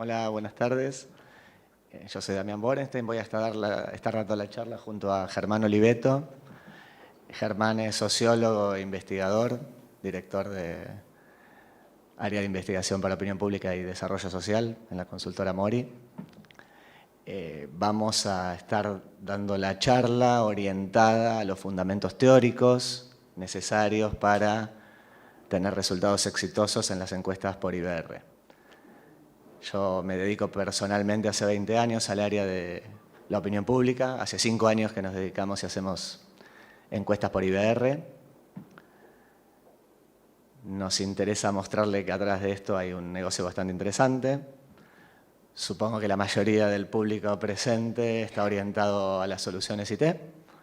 Hola, buenas tardes. Yo soy Damián Borenstein, voy a estar dando la charla junto a Germán Oliveto. Germán es sociólogo e investigador, director de área de investigación para opinión pública y desarrollo social en la consultora Mori. Vamos a estar dando la charla orientada a los fundamentos teóricos necesarios para tener resultados exitosos en las encuestas por IBR. Yo me dedico personalmente hace 20 años al área de la opinión pública. Hace 5 años que nos dedicamos y hacemos encuestas por IBR. Nos interesa mostrarle que atrás de esto hay un negocio bastante interesante. Supongo que la mayoría del público presente está orientado a las soluciones IT.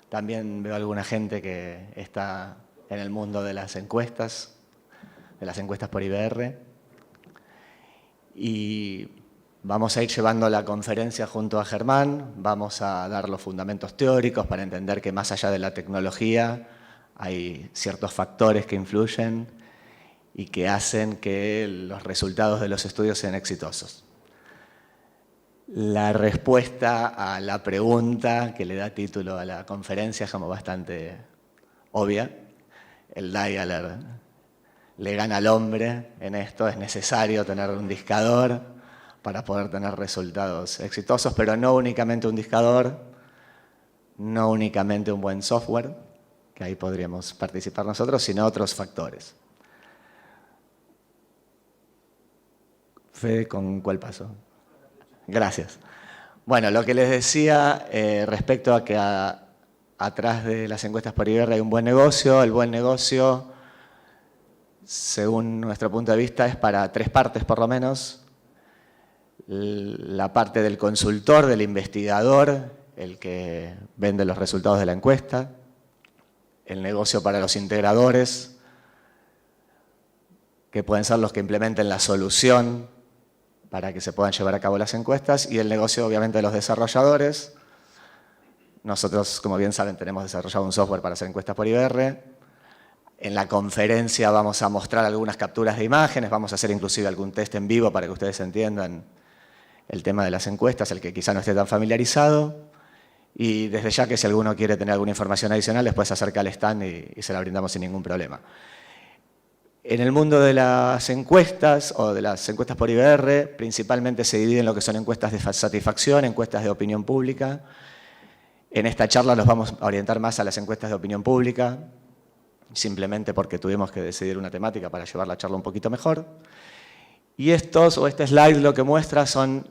También veo alguna gente que está en el mundo de las encuestas por IBR. Y vamos a ir llevando la conferencia junto a Germán, vamos a dar los fundamentos teóricos para entender que más allá de la tecnología hay ciertos factores que influyen y que hacen que los resultados de los estudios sean exitosos. La respuesta a la pregunta que le da título a la conferencia es como bastante obvia. El dialer le gana al hombre en esto, es necesario tener un discador para poder tener resultados exitosos, pero no únicamente un discador, no únicamente un buen software, que ahí podríamos participar nosotros, sino otros factores. Fede, ¿con cuál paso? Gracias. Bueno, lo que les decía respecto a que atrás de las encuestas por IBR hay un buen negocio. El buen negocio, según nuestro punto de vista, es para 3 partes por lo menos. La parte del consultor, del investigador, el que vende los resultados de la encuesta. El negocio para los integradores, que pueden ser los que implementen la solución para que se puedan llevar a cabo las encuestas. Y el negocio, obviamente, de los desarrolladores. Nosotros, como bien saben, tenemos desarrollado un software para hacer encuestas por IBR. En la conferencia vamos a mostrar algunas capturas de imágenes, vamos a hacer inclusive algún test en vivo para que ustedes entiendan el tema de las encuestas, el que quizá no esté tan familiarizado. Y desde ya que si alguno quiere tener alguna información adicional, después se acerca al stand y se la brindamos sin ningún problema. En el mundo de las encuestas o de las encuestas por IBR, principalmente se dividen lo que son encuestas de satisfacción, encuestas de opinión pública. En esta charla nos vamos a orientar más a las encuestas de opinión pública, simplemente porque tuvimos que decidir una temática para llevar la charla un poquito mejor. Y este slide lo que muestra son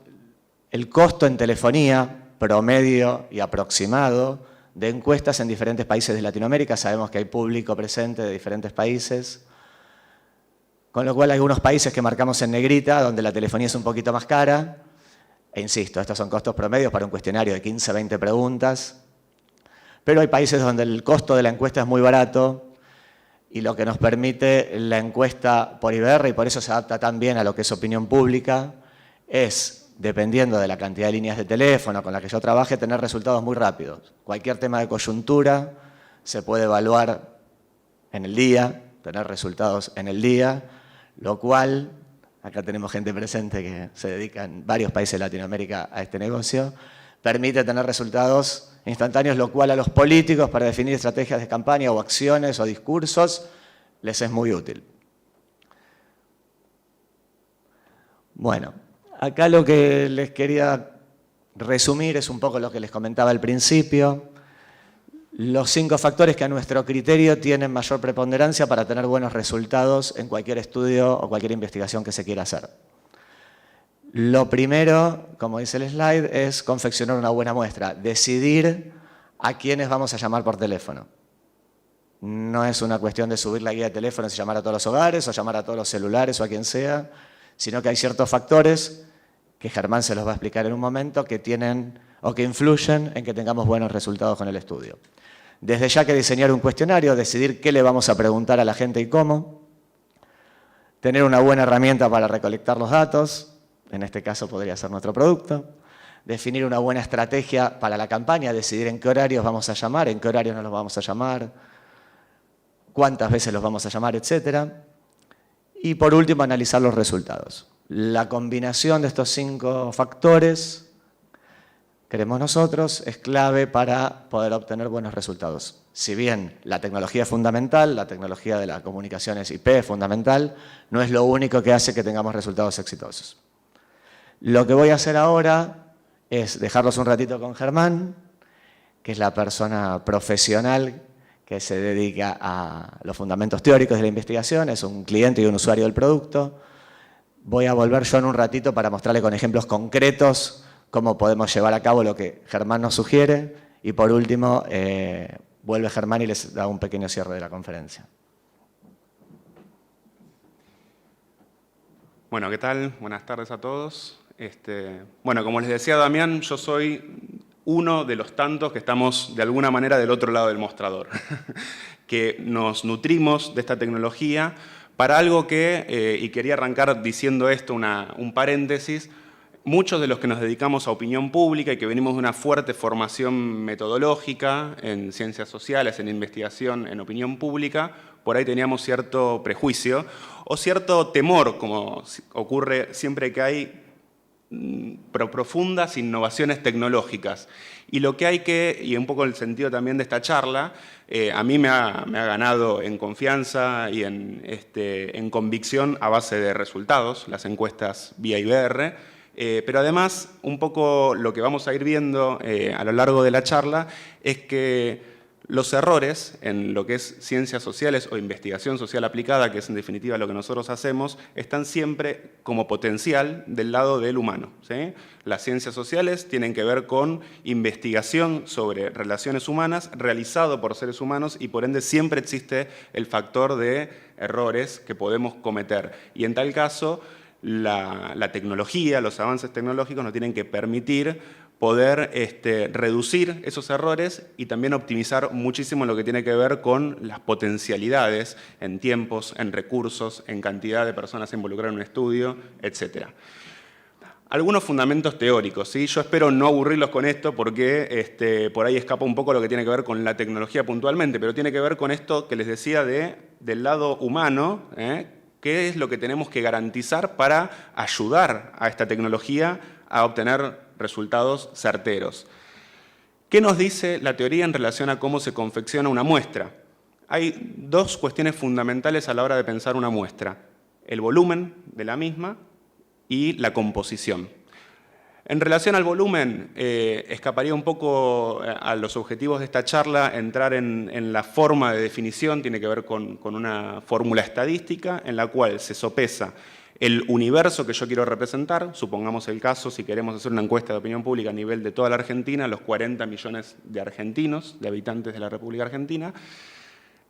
el costo en telefonía promedio y aproximado de encuestas en diferentes países de Latinoamérica. Sabemos que hay público presente de diferentes países, con lo cual hay algunos países que marcamos en negrita, donde la telefonía es un poquito más cara. E insisto, estos son costos promedios para un cuestionario de 15 a 20 preguntas. Pero hay países donde el costo de la encuesta es muy barato, y lo que nos permite la encuesta por IBR, y por eso se adapta tan bien a lo que es opinión pública, es, dependiendo de la cantidad de líneas de teléfono con la que yo trabaje, tener resultados muy rápidos. Cualquier tema de coyuntura se puede evaluar en el día, tener resultados en el día, lo cual, acá tenemos gente presente que se dedica en varios países de Latinoamérica a este negocio, permite tener resultados instantáneos, lo cual a los políticos para definir estrategias de campaña o acciones o discursos les es muy útil. Bueno, acá lo que les quería resumir es un poco lo que les comentaba al principio. Los 5 factores que a nuestro criterio tienen mayor preponderancia para tener buenos resultados en cualquier estudio o cualquier investigación que se quiera hacer. Lo primero, como dice el slide, es confeccionar una buena muestra, decidir a quiénes vamos a llamar por teléfono. No es una cuestión de subir la guía de teléfonos y llamar a todos los hogares o llamar a todos los celulares o a quien sea, sino que hay ciertos factores, que Germán se los va a explicar en un momento, que tienen o que influyen en que tengamos buenos resultados con el estudio. Desde ya que diseñar un cuestionario, decidir qué le vamos a preguntar a la gente y cómo, tener una buena herramienta para recolectar los datos, en este caso podría ser nuestro producto, definir una buena estrategia para la campaña, decidir en qué horarios vamos a llamar, en qué horarios no los vamos a llamar, cuántas veces los vamos a llamar, etc. Y por último, analizar los resultados. La combinación de estos 5 factores, creemos nosotros, es clave para poder obtener buenos resultados. Si bien la tecnología es fundamental, la tecnología de la comunicación es IP es fundamental, no es lo único que hace que tengamos resultados exitosos. Lo que voy a hacer ahora es dejarlos un ratito con Germán, que es la persona profesional que se dedica a los fundamentos teóricos de la investigación, es un cliente y un usuario del producto. Voy a volver yo en un ratito para mostrarle con ejemplos concretos cómo podemos llevar a cabo lo que Germán nos sugiere. Y por último, vuelve Germán y les da un pequeño cierre de la conferencia. Bueno, ¿qué tal? Buenas tardes a todos. Bueno, como les decía Damián, yo soy uno de los tantos que estamos de alguna manera del otro lado del mostrador, que nos nutrimos de esta tecnología para algo que, y quería arrancar diciendo esto, un paréntesis, muchos de los que nos dedicamos a opinión pública y que venimos de una fuerte formación metodológica en ciencias sociales, en investigación, en opinión pública, por ahí teníamos cierto prejuicio o cierto temor, como ocurre siempre que hay profundas innovaciones tecnológicas. Y lo que hay que, y un poco el sentido también de esta charla, a mí me ha ganado en confianza y en convicción a base de resultados, las encuestas vía IBR, pero además un poco lo que vamos a ir viendo a lo largo de la charla es que los errores en lo que es ciencias sociales o investigación social aplicada, que es en definitiva lo que nosotros hacemos, están siempre como potencial del lado del humano, ¿sí? Las ciencias sociales tienen que ver con investigación sobre relaciones humanas realizado por seres humanos y por ende siempre existe el factor de errores que podemos cometer. Y en tal caso, la tecnología, los avances tecnológicos nos tienen que permitir poder reducir esos errores y también optimizar muchísimo lo que tiene que ver con las potencialidades en tiempos, en recursos, en cantidad de personas involucradas en un estudio, etc. Algunos fundamentos teóricos, ¿sí? Yo espero no aburrirlos con esto porque por ahí escapa un poco lo que tiene que ver con la tecnología puntualmente, pero tiene que ver con esto que les decía del lado humano, qué es lo que tenemos que garantizar para ayudar a esta tecnología a obtener resultados certeros. ¿Qué nos dice la teoría en relación a cómo se confecciona una muestra? Hay 2 cuestiones fundamentales a la hora de pensar una muestra: el volumen de la misma y la composición. En relación al volumen, escaparía un poco a los objetivos de esta charla, entrar en la forma de definición, tiene que ver con una fórmula estadística en la cual se sopesa el universo que yo quiero representar, supongamos el caso, si queremos hacer una encuesta de opinión pública a nivel de toda la Argentina, los 40 millones de argentinos, de habitantes de la República Argentina,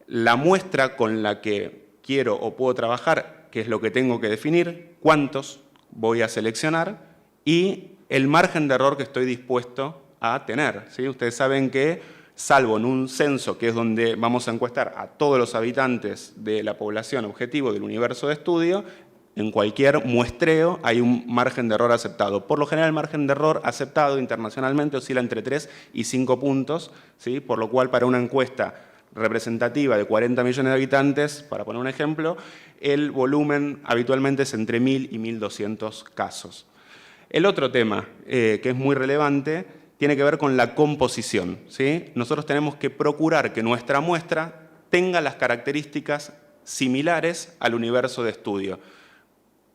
la muestra con la que quiero o puedo trabajar, que es lo que tengo que definir, cuántos voy a seleccionar y el margen de error que estoy dispuesto a tener, ¿sí? Ustedes saben que, salvo en un censo, que es donde vamos a encuestar a todos los habitantes de la población objetivo del universo de estudio, en cualquier muestreo hay un margen de error aceptado. Por lo general, el margen de error aceptado internacionalmente oscila entre 3 y 5 puntos, ¿sí? Por lo cual, para una encuesta representativa de 40 millones de habitantes, para poner un ejemplo, el volumen habitualmente es entre 1.000 y 1.200 casos. El otro tema que es muy relevante tiene que ver con la composición, ¿sí? Nosotros tenemos que procurar que nuestra muestra tenga las características similares al universo de estudio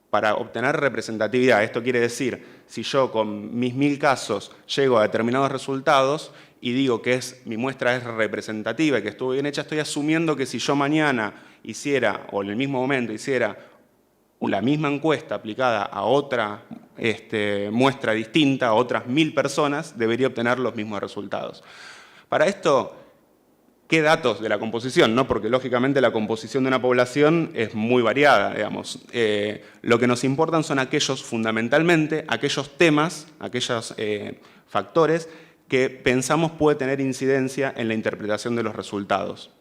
para obtener representatividad. Esto quiere decir, si yo con mis 1.000 casos llego a determinados resultados y digo que mi muestra es representativa y que estuvo bien hecha, estoy asumiendo que si yo mañana hiciera, o en el mismo momento hiciera, la misma encuesta aplicada a otra muestra distinta, a otras 1.000 personas, debería obtener los mismos resultados. Para esto, ¿qué datos de la composición? ¿No? Porque lógicamente la composición de una población es muy variada, digamos. Lo que nos importan son fundamentalmente, aquellos temas, aquellos factores que pensamos puede tener incidencia en la interpretación de los resultados.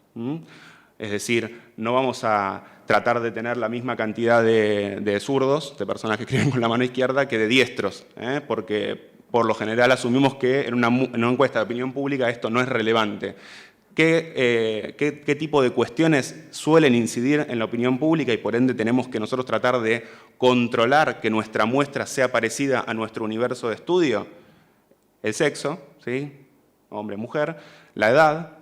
Es decir, no vamos a tratar de tener la misma cantidad de zurdos, de personas que escriben con la mano izquierda, que de diestros, porque por lo general asumimos que en una encuesta de opinión pública esto no es relevante. qué tipo de cuestiones suelen incidir en la opinión pública y por ende tenemos que nosotros tratar de controlar que nuestra muestra sea parecida a nuestro universo de estudio. El sexo, ¿sí? Hombre, mujer, la edad,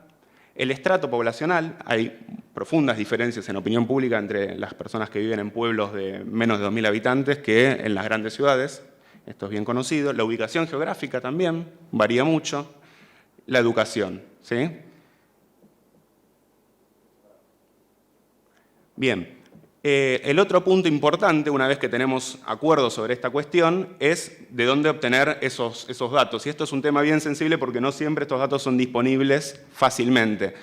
el estrato poblacional. Hay profundas diferencias en opinión pública entre las personas que viven en pueblos de menos de 2.000 habitantes que en las grandes ciudades. Esto es bien conocido. La ubicación geográfica también varía mucho. La educación, ¿sí? Bien, el otro punto importante, una vez que tenemos acuerdo sobre esta cuestión, es de dónde obtener esos datos. Y esto es un tema bien sensible porque no siempre estos datos son disponibles fácilmente.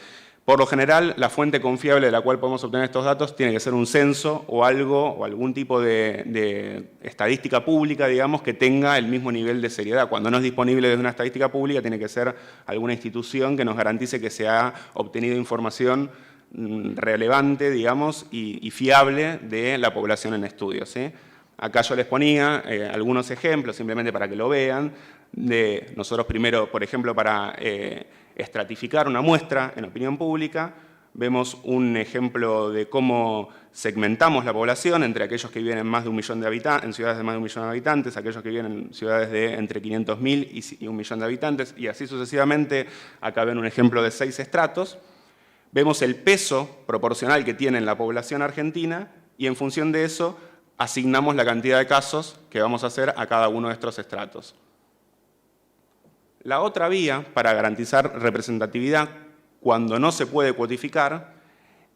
Por lo general, la fuente confiable de la cual podemos obtener estos datos tiene que ser un censo o algo, o algún tipo de estadística pública, digamos, que tenga el mismo nivel de seriedad. Cuando no es disponible desde una estadística pública, tiene que ser alguna institución que nos garantice que se ha obtenido información relevante, digamos, y fiable de la población en estudio, ¿sí? Acá yo les ponía algunos ejemplos, simplemente para que lo vean, de nosotros primero, por ejemplo, para estratificar una muestra en opinión pública, vemos un ejemplo de cómo segmentamos la población entre aquellos que viven en más de 1 millón de habitantes, en ciudades de más de 1 millón de habitantes, aquellos que viven en ciudades de entre 500.000 y 1 millón de habitantes, y así sucesivamente. Acá ven un ejemplo de 6 estratos. Vemos el peso proporcional que tiene en la población argentina y en función de eso asignamos la cantidad de casos que vamos a hacer a cada uno de estos estratos. La otra vía para garantizar representatividad cuando no se puede cuotificar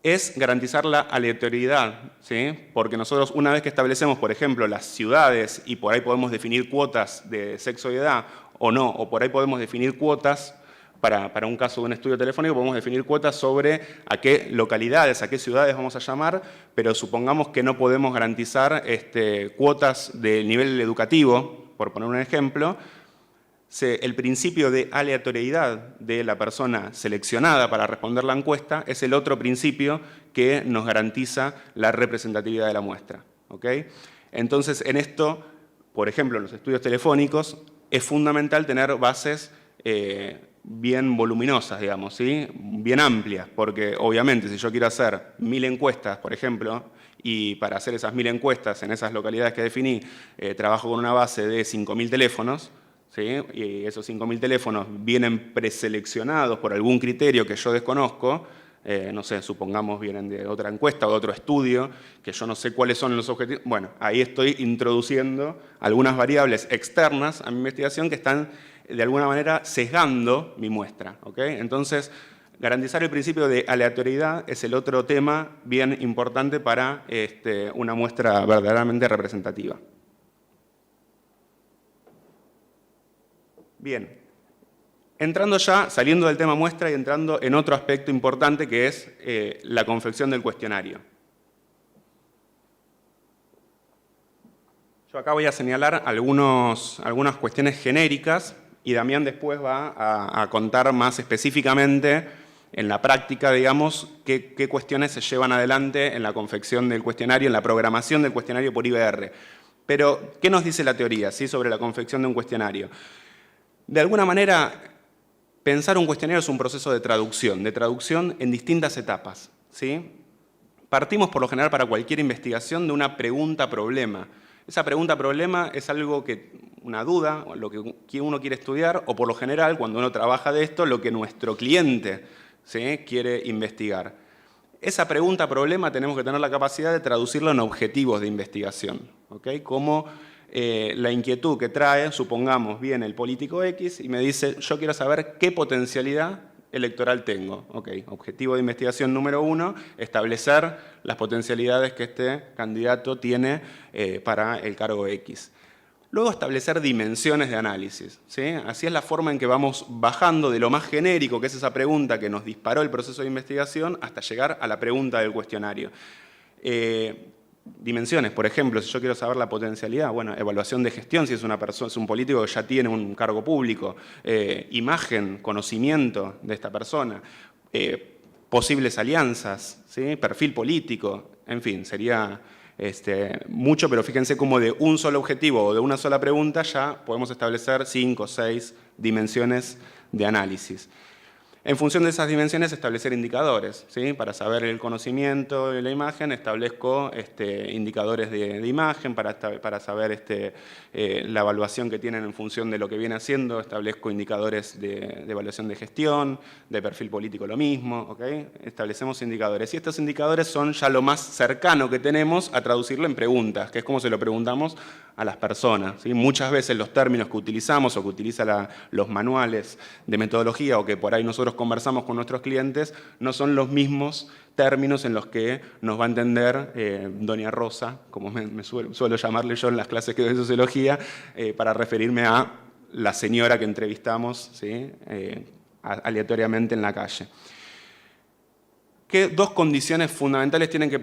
es garantizar la aleatoriedad, ¿sí? Porque nosotros una vez que establecemos, por ejemplo, las ciudades y por ahí podemos definir cuotas de sexo y edad o no, o por ahí podemos definir cuotas. Para un caso de un estudio telefónico podemos definir cuotas sobre a qué localidades, a qué ciudades vamos a llamar, pero supongamos que no podemos garantizar cuotas del nivel educativo, por poner un ejemplo. El principio de aleatoriedad de la persona seleccionada para responder la encuesta es el otro principio que nos garantiza la representatividad de la muestra, ¿ok? Entonces, en esto, por ejemplo, en los estudios telefónicos, es fundamental tener bases bien voluminosas, digamos, ¿sí? Bien amplias, porque obviamente si yo quiero hacer 1000 encuestas, por ejemplo, y para hacer esas 1000 encuestas en esas localidades que definí, trabajo con una base de 5000 teléfonos, ¿sí? Y esos 5000 teléfonos vienen preseleccionados por algún criterio que yo desconozco, no sé, supongamos vienen de otra encuesta o de otro estudio, que yo no sé cuáles son los objetivos. Bueno, ahí estoy introduciendo algunas variables externas a mi investigación que están de alguna manera sesgando mi muestra, ¿ok? Entonces, garantizar el principio de aleatoriedad es el otro tema bien importante para una muestra verdaderamente representativa. Bien, entrando ya, saliendo del tema muestra y entrando en otro aspecto importante que es la confección del cuestionario. Yo acá voy a señalar algunas cuestiones genéricas y Damián después va a contar más específicamente en la práctica, digamos, qué cuestiones se llevan adelante en la confección del cuestionario, en la programación del cuestionario por IBR. Pero, ¿qué nos dice la teoría, ¿sí? Sobre la confección de un cuestionario? De alguna manera, pensar un cuestionario es un proceso de traducción en distintas etapas, ¿sí? Partimos por lo general para cualquier investigación de una pregunta-problema. Esa pregunta-problema es algo que, una duda, lo que uno quiere estudiar, o por lo general, cuando uno trabaja de esto, lo que nuestro cliente, ¿sí? Quiere investigar. Esa pregunta-problema tenemos que tener la capacidad de traducirlo en objetivos de investigación, ¿ok? Como la inquietud que trae, supongamos, viene el político X y me dice, yo quiero saber qué potencialidad electoral tengo. Ok, objetivo de investigación número 1, establecer las potencialidades que este candidato tiene para el cargo X. Luego establecer dimensiones de análisis, ¿sí? Así es la forma en que vamos bajando de lo más genérico, que es esa pregunta que nos disparó el proceso de investigación, hasta llegar a la pregunta del cuestionario. Dimensiones, por ejemplo, si yo quiero saber la potencialidad, bueno, evaluación de gestión, si es una persona, es un político que ya tiene un cargo público, imagen, conocimiento de esta persona, posibles alianzas, ¿sí? Perfil político, en fin, sería mucho, pero fíjense cómo de un solo objetivo o de una sola pregunta ya podemos establecer 5 o 6 dimensiones de análisis. En función de esas dimensiones, establecer indicadores, ¿sí? Para saber el conocimiento de la imagen, establezco indicadores de imagen, para saber la evaluación que tienen en función de lo que viene haciendo, establezco indicadores de evaluación de gestión, de perfil político lo mismo, ¿ok? Establecemos indicadores. Y estos indicadores son ya lo más cercano que tenemos a traducirlo en preguntas, que es como se lo preguntamos a las personas, ¿sí? Muchas veces los términos que utilizamos o que utilizan los manuales de metodología o que por ahí nosotros conversamos con nuestros clientes no son los mismos términos en los que nos va a entender doña Rosa, como suelo llamarle yo en las clases que doy de sociología, para referirme a la señora que entrevistamos, ¿sí? Aleatoriamente en la calle. ¿Qué dos condiciones fundamentales tienen que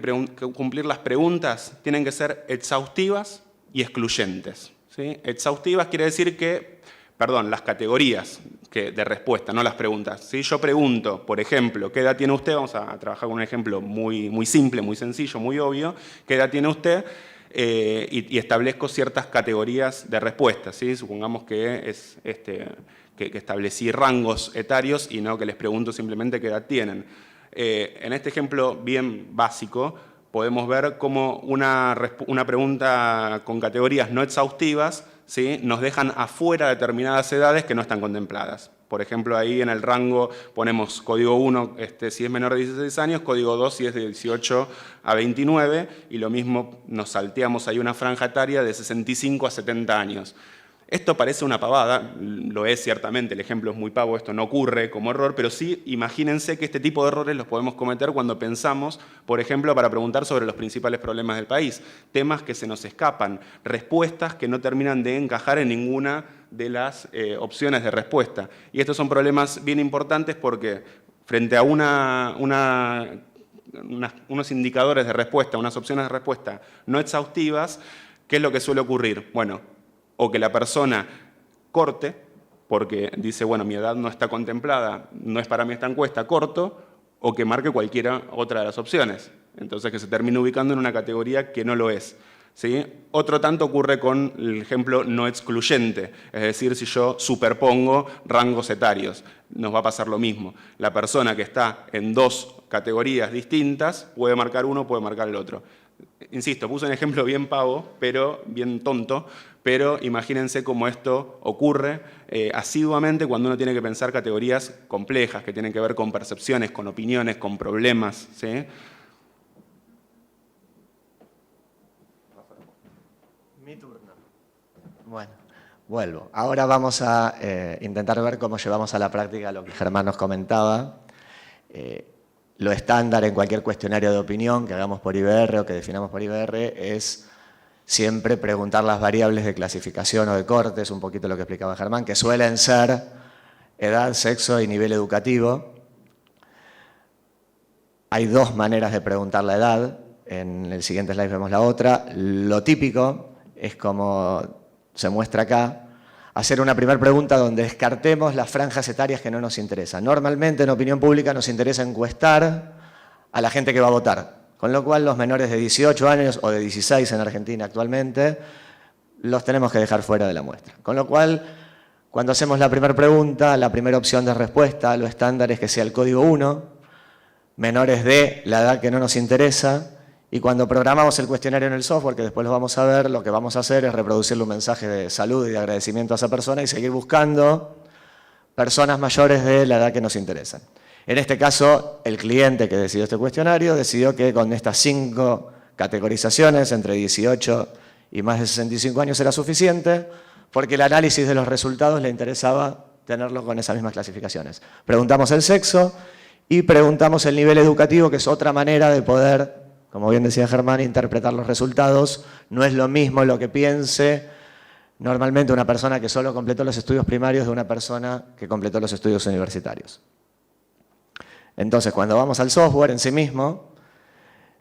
cumplir las preguntas? Tienen que ser exhaustivas y excluyentes, ¿sí? Exhaustivas quiere decir que, las categorías de respuesta, no las preguntas. Si yo pregunto, por ejemplo, ¿qué edad tiene usted? Vamos a trabajar con un ejemplo muy simple, muy sencillo, muy obvio. ¿Qué edad tiene usted? Y establezco ciertas categorías de respuesta, ¿sí? Supongamos que que establecí rangos etarios y no que les pregunto simplemente qué edad tienen. En este ejemplo bien básico, podemos ver cómo una pregunta con categorías no exhaustivas, ¿sí? Nos dejan afuera determinadas edades que no están contempladas. Por ejemplo, ahí en el rango ponemos código 1 si es menor de 16 años, código 2 si es de 18 a 29, y lo mismo nos salteamos ahí una franja etaria de 65 a 70 años. Esto parece una pavada, lo es ciertamente, el ejemplo es muy pavo, esto no ocurre como error, pero sí imagínense que este tipo de errores los podemos cometer cuando pensamos, por ejemplo, para preguntar sobre los principales problemas del país, temas que se nos escapan, respuestas que no terminan de encajar en ninguna de las opciones de respuesta. Y estos son problemas bien importantes porque frente a unos indicadores de respuesta, unas opciones de respuesta no exhaustivas, ¿qué es lo que suele ocurrir? Bueno, o que la persona corte, porque dice, bueno, mi edad no está contemplada, no es para mí esta encuesta, corto, o que marque cualquiera otra de las opciones. Entonces que se termine ubicando en una categoría que no lo es, ¿sí? Otro tanto ocurre con el ejemplo no excluyente, es decir, si yo superpongo rangos etarios, nos va a pasar lo mismo. La persona que está en dos categorías distintas puede marcar uno, puede marcar el otro. Insisto, puse un ejemplo bien pavo, pero bien tonto, pero imagínense cómo esto ocurre asiduamente cuando uno tiene que pensar categorías complejas que tienen que ver con percepciones, con opiniones, con problemas, ¿sí? Mi turno. Bueno, vuelvo. Ahora vamos a intentar ver cómo llevamos a la práctica lo que Germán nos comentaba. Lo estándar en cualquier cuestionario de opinión que hagamos por IBR o que definamos por IBR es siempre preguntar las variables de clasificación o de corte, es un poquito lo que explicaba Germán, que suelen ser edad, sexo y nivel educativo. Hay dos maneras de preguntar la edad, en el siguiente slide vemos la otra. Lo típico es como se muestra acá, hacer una primera pregunta donde descartemos las franjas etarias que no nos interesan. Normalmente en opinión pública nos interesa encuestar a la gente que va a votar, con lo cual los menores de 18 años o de 16 en Argentina actualmente los tenemos que dejar fuera de la muestra. Con lo cual, cuando hacemos la primera pregunta, la primera opción de respuesta, lo estándar es que sea el código 1, menores de la edad que no nos interesa. Y cuando programamos el cuestionario en el software, que después lo vamos a ver, lo que vamos a hacer es reproducirle un mensaje de salud y de agradecimiento a esa persona y seguir buscando personas mayores de la edad que nos interesan. En este caso, el cliente que decidió este cuestionario decidió que con estas 5 categorizaciones, entre 18 y más de 65 años era suficiente, porque el análisis de los resultados le interesaba tenerlo con esas mismas clasificaciones. Preguntamos el sexo y preguntamos el nivel educativo, que es otra manera de poder, como bien decía Germán, interpretar los resultados. No es lo mismo lo que piense normalmente una persona que solo completó los estudios primarios de una persona que completó los estudios universitarios. Entonces, cuando vamos al software en sí mismo,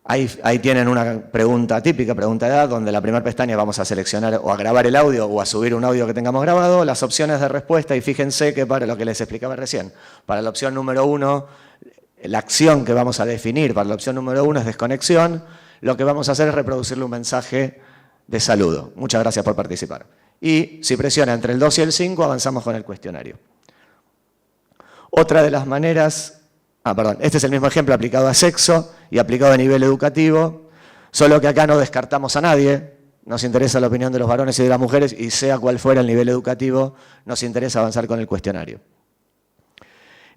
ahí tienen una pregunta típica, pregunta de edad, donde la primera pestaña vamos a seleccionar o a grabar el audio o a subir un audio que tengamos grabado, las opciones de respuesta, y fíjense que para lo que les explicaba recién, para la opción número 1, la acción que vamos a definir para la opción número 1 es desconexión. Lo que vamos a hacer es reproducirle un mensaje de saludo. Muchas gracias por participar. Y si presiona entre el 2 y el 5, avanzamos con el cuestionario. Otra de las maneras, este es el mismo ejemplo aplicado a sexo y aplicado a nivel educativo, solo que acá no descartamos a nadie, nos interesa la opinión de los varones y de las mujeres y sea cual fuera el nivel educativo, nos interesa avanzar con el cuestionario.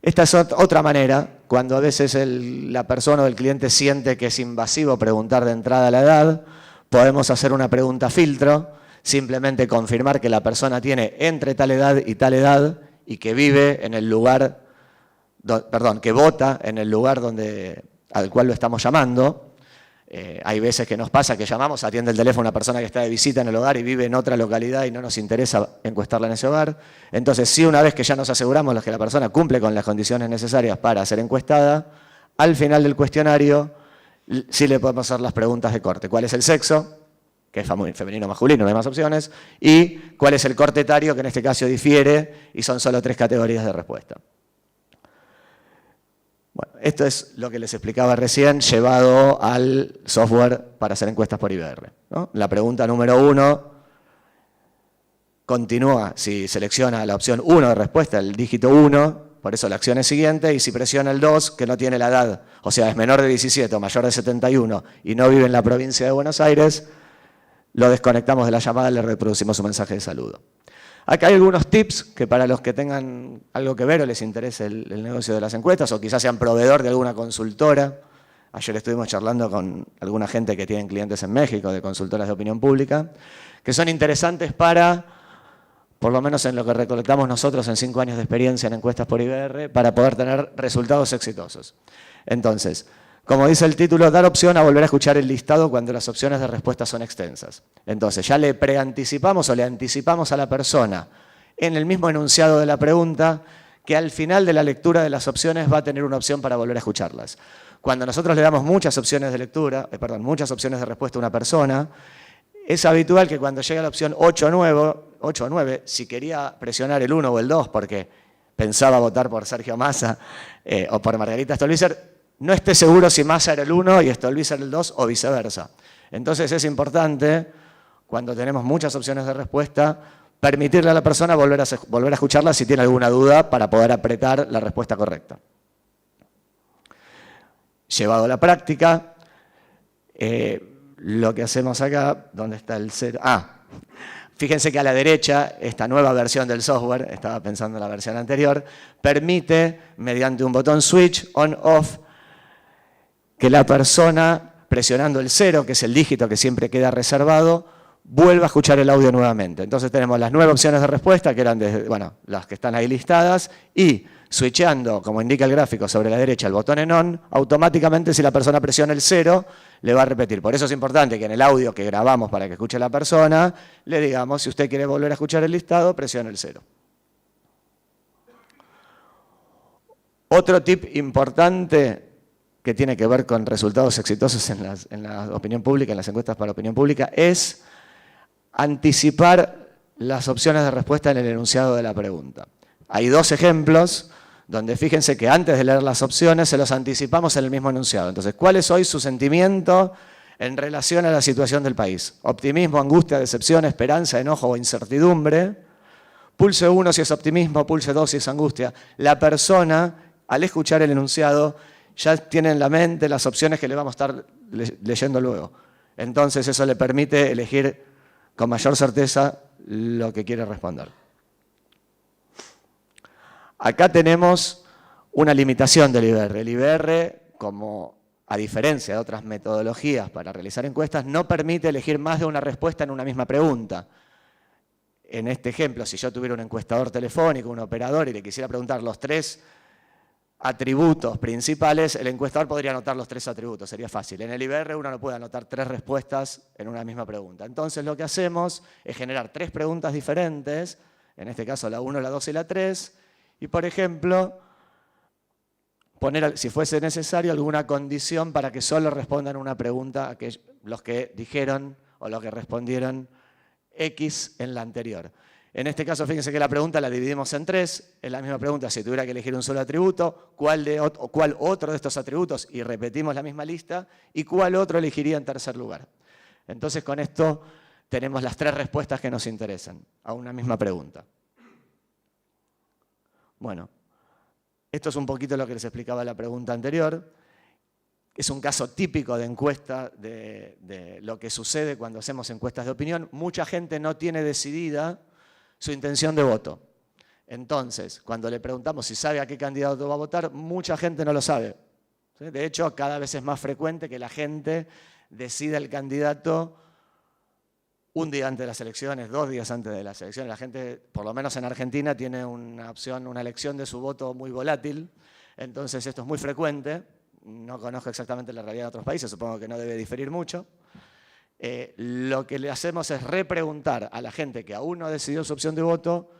Esta es otra manera, cuando a veces la persona o el cliente siente que es invasivo preguntar de entrada la edad, podemos hacer una pregunta filtro, simplemente confirmar que la persona tiene entre tal edad y que vive en el lugar, que vota en el lugar al cual lo estamos llamando. Hay veces que nos pasa que llamamos, atiende el teléfono una persona que está de visita en el hogar y vive en otra localidad y no nos interesa encuestarla en ese hogar. Entonces, sí, una vez que ya nos aseguramos que la persona cumple con las condiciones necesarias para ser encuestada, al final del cuestionario sí le podemos hacer las preguntas de corte. ¿Cuál es el sexo? Que es femenino o masculino, no hay más opciones. Y cuál es el corte etario, que en este caso difiere y son solo 3 categorías de respuesta. Bueno, esto es lo que les explicaba recién, llevado al software para hacer encuestas por IBR, ¿no? La pregunta número 1 continúa si selecciona la opción 1 de respuesta, el dígito 1, por eso la acción es siguiente, y si presiona el 2, que no tiene la edad, o sea, es menor de 17 o mayor de 71 y no vive en la provincia de Buenos Aires, lo desconectamos de la llamada y le reproducimos un mensaje de saludo. Acá hay algunos tips que para los que tengan algo que ver o les interese el negocio de las encuestas o quizás sean proveedor de alguna consultora. Ayer estuvimos charlando con alguna gente que tienen clientes en México de consultoras de opinión pública, que son interesantes para, por lo menos en lo que recolectamos nosotros en 5 años de experiencia en encuestas por IBR, para poder tener resultados exitosos. Entonces, como dice el título, dar opción a volver a escuchar el listado cuando las opciones de respuesta son extensas. Entonces, ya le preanticipamos o le anticipamos a la persona en el mismo enunciado de la pregunta que al final de la lectura de las opciones va a tener una opción para volver a escucharlas. Cuando nosotros le damos muchas opciones de lectura, muchas opciones de respuesta a una persona, es habitual que cuando llegue a la opción 8 o 9, si quería presionar el 1 o el 2 porque pensaba votar por Sergio Massa o por Margarita Stolbizer, no esté seguro si Massa era el 1 y Stolbizer el 2 o viceversa. Entonces es importante, cuando tenemos muchas opciones de respuesta, permitirle a la persona volver a escucharla si tiene alguna duda para poder apretar la respuesta correcta. Llevado a la práctica, lo que hacemos acá, ¿dónde está el 0? Fíjense que a la derecha, esta nueva versión del software, estaba pensando en la versión anterior, permite, mediante un botón switch, on-off, que la persona, presionando el 0, que es el dígito que siempre queda reservado, vuelva a escuchar el audio nuevamente. Entonces tenemos las 9 opciones de respuesta, que eran las que están ahí listadas, y switchando, como indica el gráfico, sobre la derecha el botón en on, automáticamente si la persona presiona el 0, le va a repetir. Por eso es importante que en el audio que grabamos para que escuche la persona, le digamos, si usted quiere volver a escuchar el listado, presione el 0. Otro tip importante que tiene que ver con resultados exitosos en la opinión pública, en las encuestas para opinión pública, es anticipar las opciones de respuesta en el enunciado de la pregunta. Hay 2 ejemplos donde fíjense que antes de leer las opciones se los anticipamos en el mismo enunciado. Entonces, ¿cuál es hoy su sentimiento en relación a la situación del país? Optimismo, angustia, decepción, esperanza, enojo o incertidumbre. Pulse 1 si es optimismo, pulse 2 si es angustia. La persona, al escuchar el enunciado, ya tiene en la mente las opciones que le vamos a estar leyendo luego. Entonces eso le permite elegir con mayor certeza lo que quiere responder. Acá tenemos una limitación del IBR. El IBR, como a diferencia de otras metodologías para realizar encuestas, no permite elegir más de una respuesta en una misma pregunta. En este ejemplo, si yo tuviera un encuestador telefónico, un operador, y le quisiera preguntar los 3 atributos principales, el encuestador podría anotar los 3 atributos, sería fácil. En el IBR uno no puede anotar 3 respuestas en una misma pregunta. Entonces lo que hacemos es generar 3 preguntas diferentes, en este caso la 1, la 2 y la 3, y por ejemplo, poner, si fuese necesario, alguna condición para que solo respondan una pregunta a los que dijeron o los que respondieron X en la anterior. En este caso, fíjense que la pregunta la dividimos en 3. Es la misma pregunta si tuviera que elegir un solo atributo, cuál otro de estos atributos, y repetimos la misma lista, y cuál otro elegiría en tercer lugar. Entonces, con esto tenemos las 3 respuestas que nos interesan a una misma pregunta. Bueno, Esto es un poquito lo que les explicaba en la pregunta anterior. Es un caso típico de encuesta de lo que sucede cuando hacemos encuestas de opinión. Mucha gente no tiene decidida su intención de voto. Entonces, cuando le preguntamos si sabe a qué candidato va a votar, mucha gente no lo sabe. ¿Sí? De hecho, cada vez es más frecuente que la gente decida el candidato un día antes de las elecciones, 2 días antes de las elecciones. La gente, por lo menos en Argentina, tiene una opción, una elección de su voto muy volátil. Entonces, esto es muy frecuente. No conozco exactamente la realidad de otros países, supongo que no debe diferir mucho. Lo que le hacemos es repreguntar a la gente que aún no decidió su opción de voto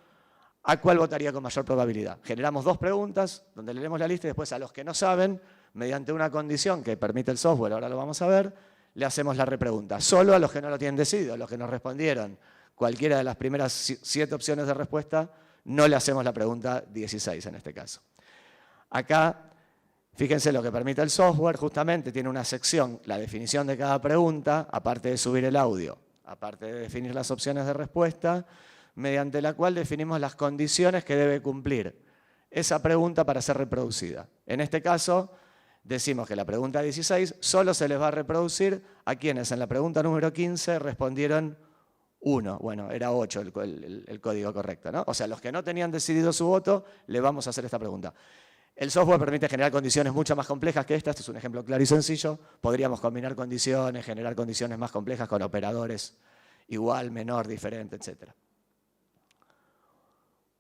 a cuál votaría con mayor probabilidad. Generamos 2 preguntas donde leemos la lista y después a los que no saben, mediante una condición que permite el software, ahora lo vamos a ver, le hacemos la repregunta. Solo a los que no lo tienen decidido, a los que nos respondieron cualquiera de las primeras 7 opciones de respuesta, no le hacemos la pregunta 16 en este caso. Acá, fíjense lo que permite el software, justamente tiene una sección, la definición de cada pregunta, aparte de subir el audio, aparte de definir las opciones de respuesta, mediante la cual definimos las condiciones que debe cumplir esa pregunta para ser reproducida. En este caso, decimos que la pregunta 16 solo se les va a reproducir a quienes en la pregunta número 15 respondieron 1. Bueno, era 8 el código correcto, ¿no? O sea, los que no tenían decidido su voto, le vamos a hacer esta pregunta. El software permite generar condiciones mucho más complejas que esta. Este es un ejemplo claro y sencillo. Podríamos combinar condiciones, generar condiciones más complejas con operadores igual, menor, diferente, etc.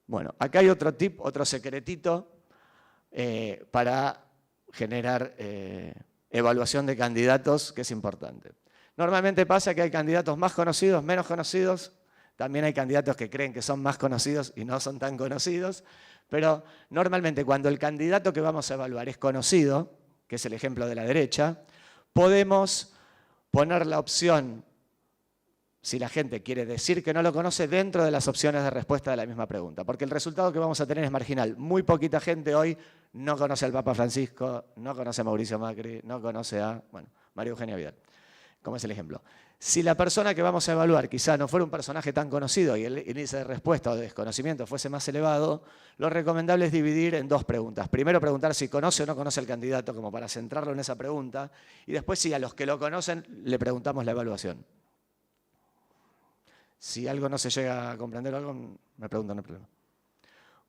Bueno, acá hay otro tip, otro secretito para generar evaluación de candidatos que es importante. Normalmente pasa que hay candidatos más conocidos, menos conocidos. También hay candidatos que creen que son más conocidos y no son tan conocidos. Pero normalmente cuando el candidato que vamos a evaluar es conocido, que es el ejemplo de la derecha, podemos poner la opción, si la gente quiere decir que no lo conoce, dentro de las opciones de respuesta de la misma pregunta. Porque el resultado que vamos a tener es marginal. Muy poquita gente hoy no conoce al Papa Francisco, no conoce a Mauricio Macri, no conoce a María Eugenia Vidal, como es el ejemplo. Si la persona que vamos a evaluar quizá no fuera un personaje tan conocido y el índice de respuesta o de desconocimiento fuese más elevado, lo recomendable es dividir en 2 preguntas. Primero preguntar si conoce o no conoce al candidato, como para centrarlo en esa pregunta, y después si a los que lo conocen le preguntamos la evaluación. Si algo no se llega a comprender o algo, me preguntan, no hay problema.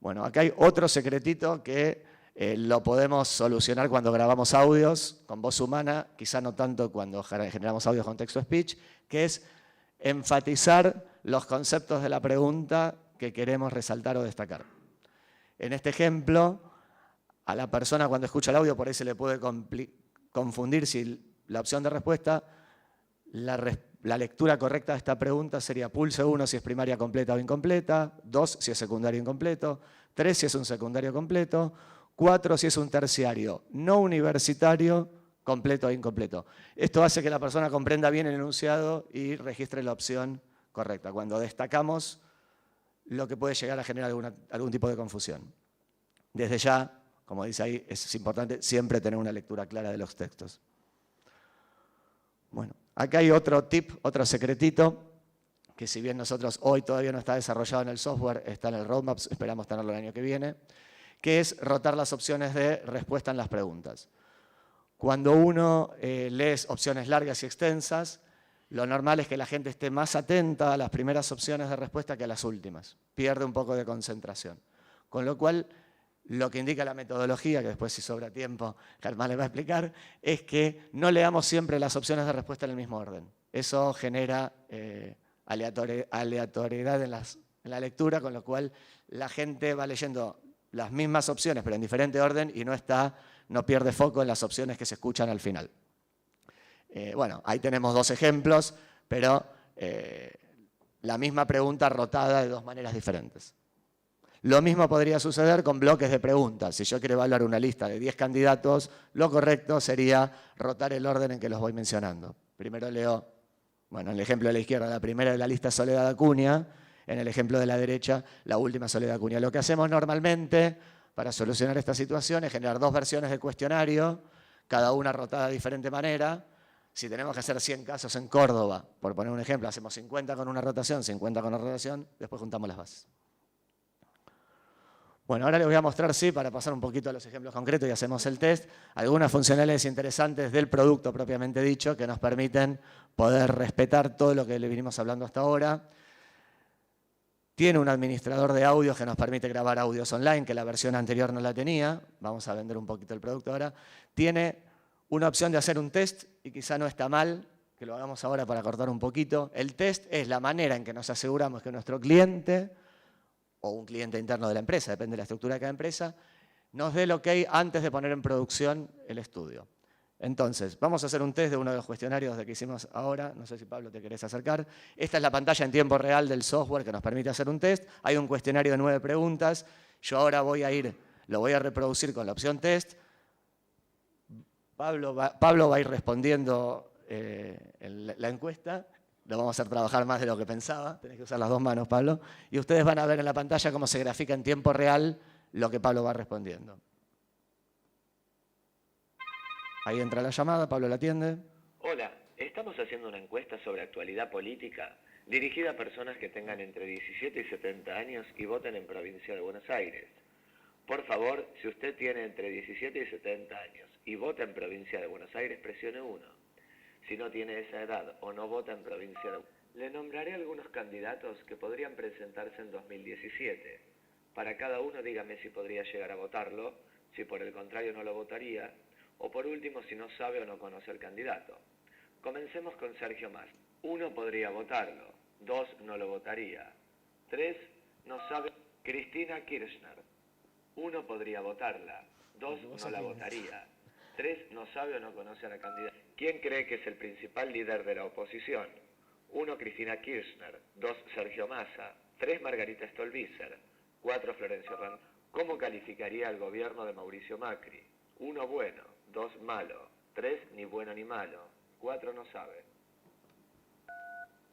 Bueno, acá hay otro secretito que lo podemos solucionar cuando grabamos audios con voz humana, quizá no tanto cuando generamos audios con text-to-speech, que es enfatizar los conceptos de la pregunta que queremos resaltar o destacar. En este ejemplo, a la persona cuando escucha el audio por ahí se le puede confundir si la opción de respuesta, la lectura correcta de esta pregunta sería pulse 1 si es primaria completa o incompleta, 2 si es secundario incompleto, 3 si es un secundario completo, 4 si es un terciario no universitario, completo o incompleto. Esto hace que la persona comprenda bien el enunciado y registre la opción correcta, cuando destacamos lo que puede llegar a generar algún tipo de confusión. Desde ya, como dice ahí, es importante siempre tener una lectura clara de los textos. Bueno, acá hay otro tip, otro secretito, que si bien nosotros hoy todavía no está desarrollado en el software, está en el roadmap, esperamos tenerlo el año que viene, que es rotar las opciones de respuesta en las preguntas. Cuando uno lee opciones largas y extensas, lo normal es que la gente esté más atenta a las primeras opciones de respuesta que a las últimas. Pierde un poco de concentración. Con lo cual, lo que indica la metodología, que después si sobra tiempo Germán le va a explicar, es que no leamos siempre las opciones de respuesta en el mismo orden. Eso genera aleatoriedad en la lectura, con lo cual la gente va leyendo las mismas opciones, pero en diferente orden, y no pierde foco en las opciones que se escuchan al final. Bueno, ahí tenemos 2 ejemplos, pero la misma pregunta rotada de 2 maneras diferentes. Lo mismo podría suceder con bloques de preguntas. Si yo quiero evaluar una lista de 10 candidatos, lo correcto sería rotar el orden en que los voy mencionando. Primero leo, en el ejemplo de la izquierda, la primera de la lista es Soledad Acuña. En el ejemplo de la derecha, la última Soledad Acuña. Lo que hacemos normalmente para solucionar esta situación es generar 2 versiones de cuestionario, cada una rotada de diferente manera. Si tenemos que hacer 100 casos en Córdoba, por poner un ejemplo, hacemos 50 con una rotación, 50 con una rotación, después juntamos las bases. Bueno, ahora les voy a mostrar, sí, para pasar un poquito a los ejemplos concretos y hacemos el test, algunas funcionalidades interesantes del producto propiamente dicho que nos permiten poder respetar todo lo que le vinimos hablando hasta ahora. Tiene un administrador de audios que nos permite grabar audios online, que la versión anterior no la tenía. Vamos a vender un poquito el producto ahora. Tiene una opción de hacer un test, y quizá no está mal que lo hagamos ahora para cortar un poquito. El test es la manera en que nos aseguramos que nuestro cliente, o un cliente interno de la empresa, depende de la estructura de cada empresa, nos dé el OK antes de poner en producción el estudio. Entonces, vamos a hacer un test de uno de los cuestionarios que hicimos ahora. No sé si, Pablo, te querés acercar. Esta es la pantalla en tiempo real del software que nos permite hacer un test. Hay un cuestionario de 9 preguntas. Yo ahora lo voy a reproducir con la opción test. Pablo va a ir respondiendo la encuesta. Lo vamos a hacer trabajar más de lo que pensaba. Tenés que usar las dos manos, Pablo. Y ustedes van a ver en la pantalla cómo se grafica en tiempo real lo que Pablo va respondiendo. Ahí entra la llamada, Pablo la atiende. Hola, estamos haciendo una encuesta sobre actualidad política dirigida a personas que tengan entre 17 y 70 años y voten en Provincia de Buenos Aires. Por favor, si usted tiene entre 17 y 70 años y vota en Provincia de Buenos Aires, presione 1. Si no tiene esa edad o no vota en Provincia de Buenos Aires, le nombraré algunos candidatos que podrían presentarse en 2017. Para cada uno dígame si podría llegar a votarlo, si por el contrario no lo votaría, o por último si no sabe o no conoce al candidato. Comencemos con Sergio Massa. 1 podría votarlo, 2 no lo votaría, 3 no sabe. Cristina Kirchner. 1 podría votarla, 2 no la votaría, 3 no sabe o no conoce a la candidata. ¿Quién cree que es el principal líder de la oposición? 1 Cristina Kirchner, 2 Sergio Massa, 3 Margarita Stolbizer, 4 Florencio Rand. ¿Cómo calificaría el gobierno de Mauricio Macri? 1 bueno, 2 malo, 3 ni bueno ni malo, 4 no sabe.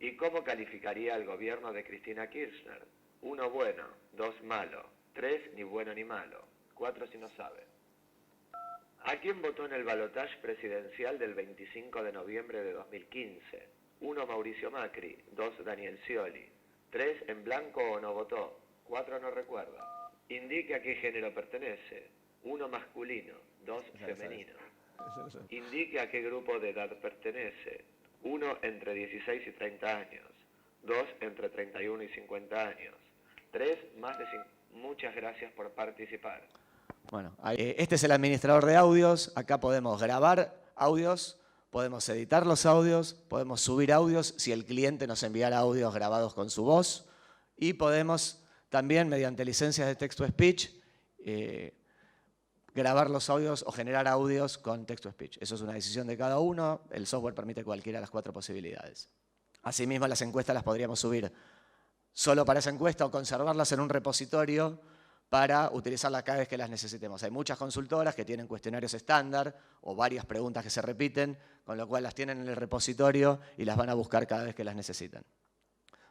¿Y cómo calificaría el gobierno de Cristina Kirchner? 1 bueno, 2 malo, 3 ni bueno ni malo, 4 si no sabe. ¿A quién votó en el balotaje presidencial del 25 de noviembre de 2015? 1 Mauricio Macri, 2 Daniel Scioli, 3 en blanco o no votó, 4 no recuerda. Indique a qué género pertenece. 1 masculino, 2 femenino. Indique a qué grupo de edad pertenece. 1 entre 16 y 30 años. 2 entre 31 y 50 años. 3 más de 5. Muchas gracias por participar. Bueno, este es el administrador de audios. Acá podemos grabar audios, podemos editar los audios, podemos subir audios si el cliente nos enviara audios grabados con su voz, y podemos también, mediante licencias de text-to-speech, grabar los audios o generar audios con text-to-speech. Eso es una decisión de cada uno. El software permite cualquiera de las 4 posibilidades. Asimismo, las encuestas las podríamos subir solo para esa encuesta o conservarlas en un repositorio para utilizarlas cada vez que las necesitemos. Hay muchas consultoras que tienen cuestionarios estándar o varias preguntas que se repiten, con lo cual las tienen en el repositorio y las van a buscar cada vez que las necesiten.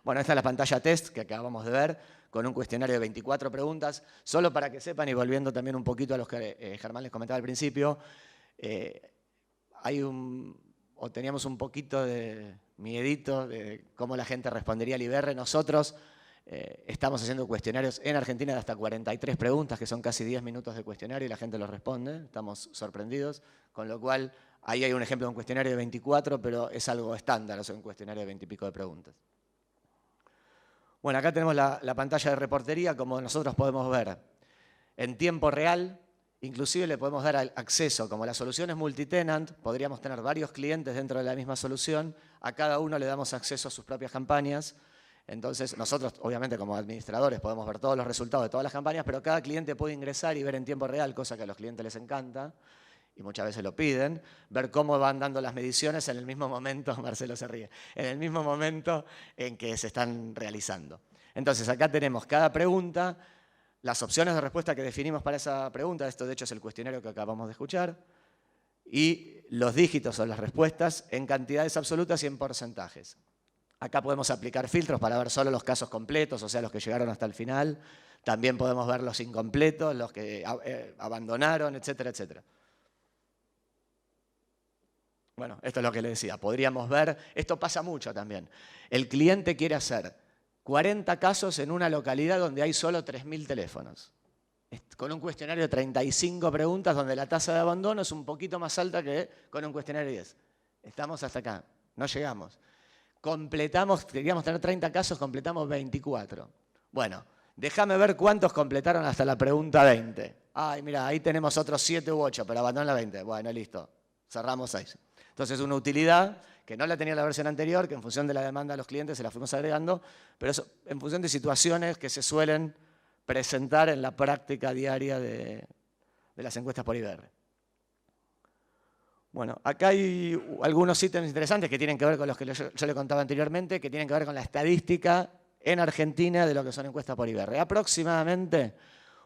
Bueno, esta es la pantalla test que acabamos de ver, con un cuestionario de 24 preguntas. Solo para que sepan, y volviendo también un poquito a los que Germán les comentaba al principio, teníamos un poquito de miedito de cómo la gente respondería al IBR. Nosotros estamos haciendo cuestionarios en Argentina de hasta 43 preguntas, que son casi 10 minutos de cuestionario, y la gente los responde. Estamos sorprendidos, con lo cual ahí hay un ejemplo de un cuestionario de 24, pero es algo estándar, o sea, un cuestionario de 20 y pico de preguntas. Bueno, acá tenemos la pantalla de reportería, como nosotros podemos ver en tiempo real. Inclusive le podemos dar acceso, como la solución es multitenant, podríamos tener varios clientes dentro de la misma solución, a cada uno le damos acceso a sus propias campañas. Entonces nosotros, obviamente, como administradores podemos ver todos los resultados de todas las campañas, pero cada cliente puede ingresar y ver en tiempo real, cosa que a los clientes les encanta, y muchas veces lo piden, ver cómo van dando las mediciones en el mismo momento, Marcelo se ríe, en el mismo momento en que se están realizando. Entonces acá tenemos cada pregunta, las opciones de respuesta que definimos para esa pregunta, esto de hecho es el cuestionario que acabamos de escuchar, y los dígitos o las respuestas en cantidades absolutas y en porcentajes. Acá podemos aplicar filtros para ver solo los casos completos, o sea, los que llegaron hasta el final. También podemos ver los incompletos, los que abandonaron, etcétera, etcétera. Bueno, esto es lo que le decía. Podríamos ver, esto pasa mucho también. El cliente quiere hacer 40 casos en una localidad donde hay solo 3.000 teléfonos. con un cuestionario de 35 preguntas donde la tasa de abandono es un poquito más alta que con un cuestionario de 10. Estamos hasta acá, no llegamos. Completamos, queríamos tener 30 casos, completamos 24. Bueno, déjame ver cuántos completaron hasta la pregunta 20. Ay, mira, ahí tenemos otros 7 u 8, pero abandonan la 20. Bueno, listo, cerramos 6. Entonces, una utilidad que no la tenía la versión anterior, que en función de la demanda de los clientes se la fuimos agregando, pero eso en función de situaciones que se suelen presentar en la práctica diaria de las encuestas por IBR. Bueno, acá hay algunos ítems interesantes que tienen que ver con los que yo le contaba anteriormente, que tienen que ver con la estadística en Argentina de lo que son encuestas por IBR. Aproximadamente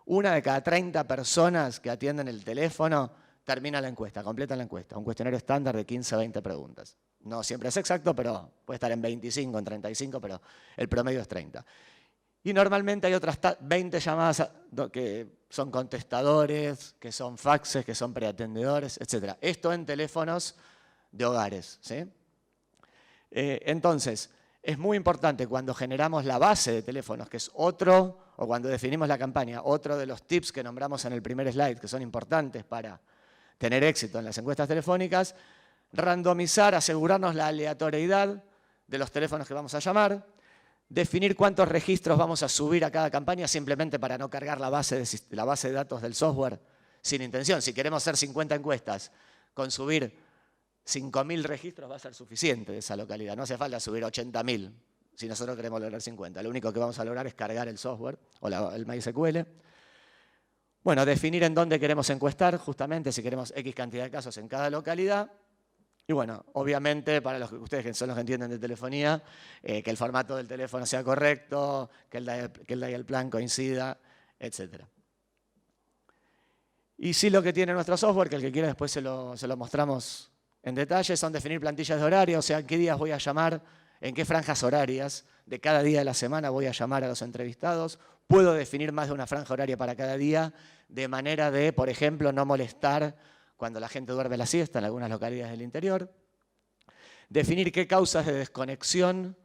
1 de cada 30 personas que atienden el teléfono termina la encuesta, completan la encuesta. Un cuestionario estándar de 15 a 20 preguntas. No siempre es exacto, pero puede estar en 25, en 35, pero el promedio es 30. Y normalmente hay otras 20 llamadas que son contestadores, que son faxes, que son preatendedores, etc. Esto en teléfonos de hogares, ¿sí? Entonces, es muy importante cuando generamos la base de teléfonos, que es otro, o cuando definimos la campaña, otro de los tips que nombramos en el primer slide, que son importantes para tener éxito en las encuestas telefónicas, randomizar, asegurarnos la aleatoriedad de los teléfonos que vamos a llamar, definir cuántos registros vamos a subir a cada campaña simplemente para no cargar la base de datos del software sin intención. Si queremos hacer 50 encuestas, con subir 5.000 registros va a ser suficiente de esa localidad. No hace falta subir 80.000 si nosotros queremos lograr 50. Lo único que vamos a lograr es cargar el software o el MySQL. Bueno, definir en dónde queremos encuestar, justamente si queremos X cantidad de casos en cada localidad. Y bueno, obviamente, para ustedes que son los que entienden de telefonía, que el formato del teléfono sea correcto, que el dial plan coincida, etc. Y sí, lo que tiene nuestro software, que el que quiera después se lo mostramos en detalle, son definir plantillas de horario, o sea, en qué días voy a llamar, en qué franjas horarias de cada día de la semana voy a llamar a los entrevistados. Puedo definir más de una franja horaria para cada día, de manera de, por ejemplo, no molestar cuando la gente duerme la siesta en algunas localidades del interior. Definir qué causas de desconexión,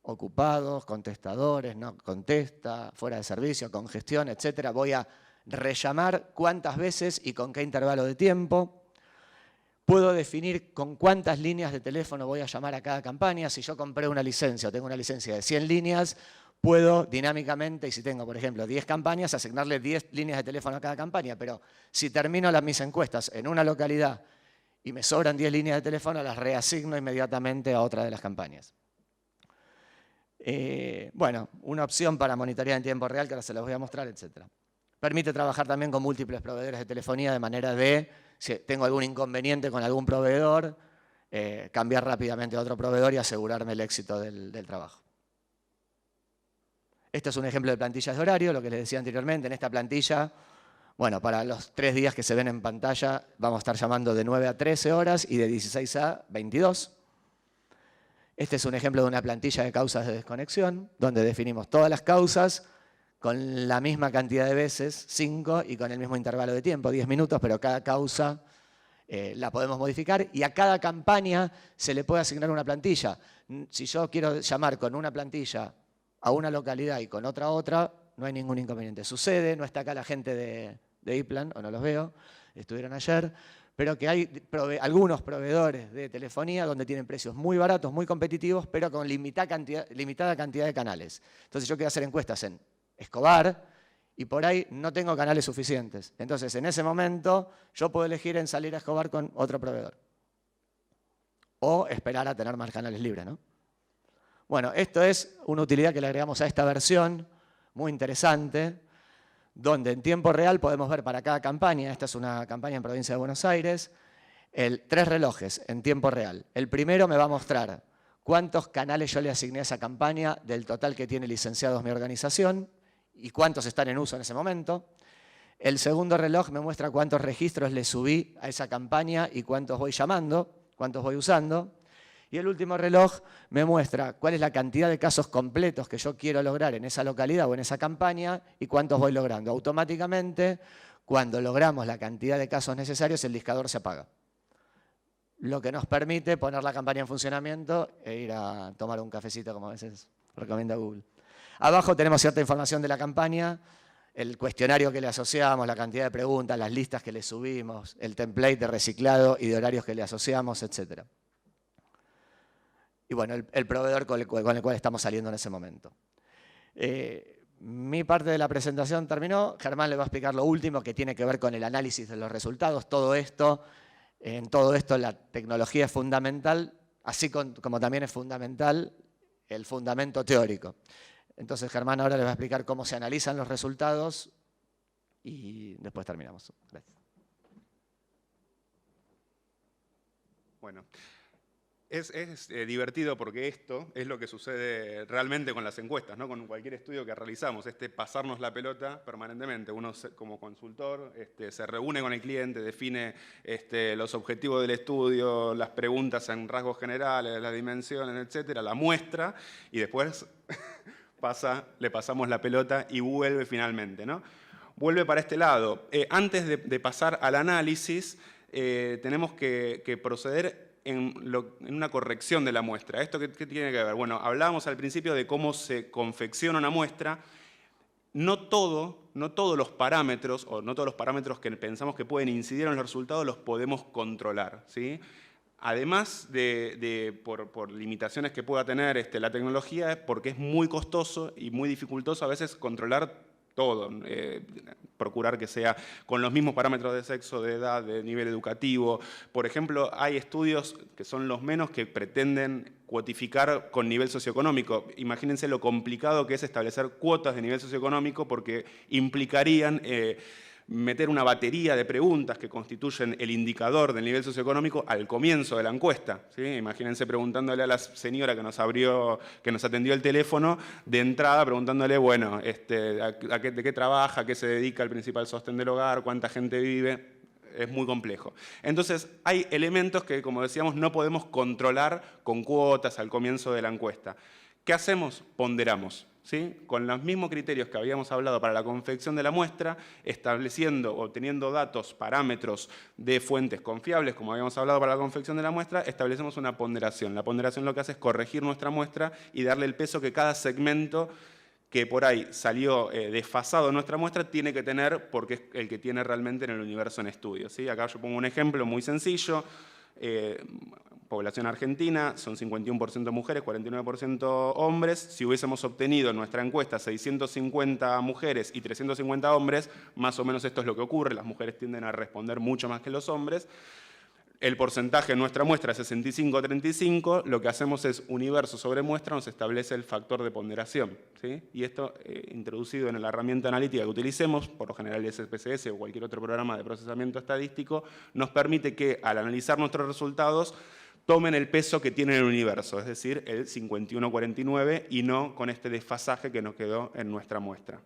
ocupados, contestadores, no contesta, fuera de servicio, congestión, etcétera, voy a rellamar cuántas veces y con qué intervalo de tiempo. Puedo definir con cuántas líneas de teléfono voy a llamar a cada campaña. Si yo compré una licencia o tengo una licencia de 100 líneas, puedo dinámicamente, y si tengo, por ejemplo, 10 campañas, asignarle 10 líneas de teléfono a cada campaña. Pero si termino mis encuestas en una localidad y me sobran 10 líneas de teléfono, las reasigno inmediatamente a otra de las campañas. Bueno, una opción para monitorear en tiempo real, que ahora se las voy a mostrar, etc. Permite trabajar también con múltiples proveedores de telefonía, de manera de, si tengo algún inconveniente con algún proveedor, cambiar rápidamente a otro proveedor y asegurarme el éxito del trabajo. Este es un ejemplo de plantillas de horario, lo que les decía anteriormente. En esta plantilla, bueno, para los 3 días que se ven en pantalla, vamos a estar llamando de 9 a 13 horas y de 16 a 22. Este es un ejemplo de una plantilla de causas de desconexión, donde definimos todas las causas con la misma cantidad de veces, 5, y con el mismo intervalo de tiempo, 10 minutos, pero cada causa la podemos modificar y a cada campaña se le puede asignar una plantilla. Si yo quiero llamar con una plantilla a una localidad y con otra a otra, no hay ningún inconveniente. Sucede, no está acá la gente de iPlan, o no los veo, estuvieron ayer, pero que hay algunos proveedores de telefonía donde tienen precios muy baratos, muy competitivos, pero con limitada cantidad de canales. Entonces yo quiero hacer encuestas en Escobar y por ahí no tengo canales suficientes. Entonces en ese momento yo puedo elegir en salir a Escobar con otro proveedor. O esperar a tener más canales libres, ¿no? Bueno, esto es una utilidad que le agregamos a esta versión, muy interesante, donde en tiempo real podemos ver para cada campaña, esta es una campaña en Provincia de Buenos Aires, 3 relojes en tiempo real. El primero me va a mostrar cuántos canales yo le asigné a esa campaña del total que tiene licenciados mi organización y cuántos están en uso en ese momento. El segundo reloj me muestra cuántos registros le subí a esa campaña y cuántos voy llamando, cuántos voy usando. Y el último reloj me muestra cuál es la cantidad de casos completos que yo quiero lograr en esa localidad o en esa campaña y cuántos voy logrando. Automáticamente, cuando logramos la cantidad de casos necesarios, el discador se apaga. Lo que nos permite poner la campaña en funcionamiento e ir a tomar un cafecito, como a veces recomienda Google. Abajo tenemos cierta información de la campaña, el cuestionario que le asociamos, la cantidad de preguntas, las listas que le subimos, el template de reciclado y de horarios que le asociamos, etc. Y bueno, el proveedor con el cual estamos saliendo en ese momento. Mi parte de la presentación terminó. Germán le va a explicar lo último, que tiene que ver con el análisis de los resultados. En todo esto la tecnología es fundamental, así como también es fundamental el fundamento teórico. Entonces Germán ahora les va a explicar cómo se analizan los resultados y después terminamos. Gracias. Bueno. Es divertido porque esto es lo que sucede realmente con las encuestas, ¿no? Con cualquier estudio que realizamos, pasarnos la pelota permanentemente. Uno como consultor se reúne con el cliente, define los objetivos del estudio, las preguntas en rasgos generales, las dimensiones, etcétera, la muestra y después le pasamos la pelota y vuelve finalmente, ¿no? Vuelve para este lado. Antes de pasar al análisis, tenemos que proceder en una corrección de la muestra. ¿Esto qué tiene que ver? Bueno, hablábamos al principio de cómo se confecciona una muestra. No todos los parámetros, o no todos los parámetros que pensamos que pueden incidir en los resultados los podemos controlar, ¿sí? Además por limitaciones que pueda tener la tecnología, porque es muy costoso y muy dificultoso a veces controlar todo, procurar que sea con los mismos parámetros de sexo, de edad, de nivel educativo. Por ejemplo, hay estudios que son los menos que pretenden cuotificar con nivel socioeconómico. Imagínense lo complicado que es establecer cuotas de nivel socioeconómico porque implicarían meter una batería de preguntas que constituyen el indicador del nivel socioeconómico al comienzo de la encuesta, ¿sí? Imagínense preguntándole a la señora que nos atendió el teléfono, de entrada preguntándole, bueno, de qué trabaja, qué se dedica, el principal sostén del hogar, cuánta gente vive. Es muy complejo. Entonces, hay elementos que, como decíamos, no podemos controlar con cuotas al comienzo de la encuesta. ¿Qué hacemos? Ponderamos, ¿sí? Con los mismos criterios que habíamos hablado para la confección de la muestra, estableciendo o teniendo datos, parámetros de fuentes confiables, como habíamos hablado para la confección de la muestra, establecemos una ponderación. La ponderación lo que hace es corregir nuestra muestra y darle el peso que cada segmento que por ahí salió desfasado en nuestra muestra tiene que tener, porque es el que tiene realmente en el universo en estudio, ¿sí? Acá yo pongo un ejemplo muy sencillo. Población argentina, son 51% mujeres, 49% hombres. Si hubiésemos obtenido en nuestra encuesta 650 mujeres y 350 hombres, más o menos esto es lo que ocurre. Las mujeres tienden a responder mucho más que los hombres. El porcentaje en nuestra muestra es 65-35, lo que hacemos es universo sobre muestra, nos establece el factor de ponderación, ¿sí? Y esto, introducido en la herramienta analítica que utilicemos, por lo general el SPSS o cualquier otro programa de procesamiento estadístico, nos permite que al analizar nuestros resultados tomen el peso que tiene el universo, es decir, el 51-49 y no con este desfasaje que nos quedó en nuestra muestra.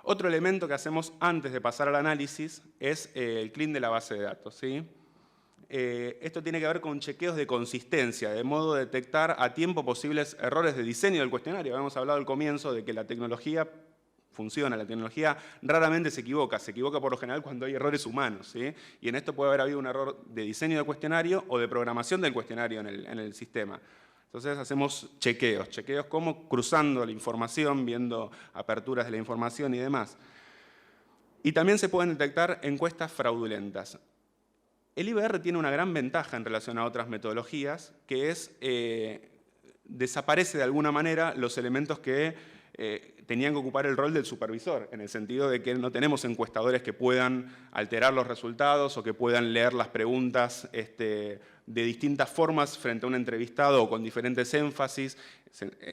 Otro elemento que hacemos antes de pasar al análisis es el clean de la base de datos, ¿sí? Esto tiene que ver con chequeos de consistencia, de modo de detectar a tiempo posibles errores de diseño del cuestionario. Habíamos hablado al comienzo de que la tecnología funciona, la tecnología raramente se equivoca por lo general cuando hay errores humanos, ¿sí? Y en esto puede haber habido un error de diseño del cuestionario o de programación del cuestionario en el sistema. Entonces hacemos chequeos como cruzando la información, viendo aperturas de la información y demás. Y también se pueden detectar encuestas fraudulentas. El IBR tiene una gran ventaja en relación a otras metodologías, que es desaparece de alguna manera los elementos que tenían que ocupar el rol del supervisor, en el sentido de que no tenemos encuestadores que puedan alterar los resultados o que puedan leer las preguntas de distintas formas frente a un entrevistado o con diferentes énfasis,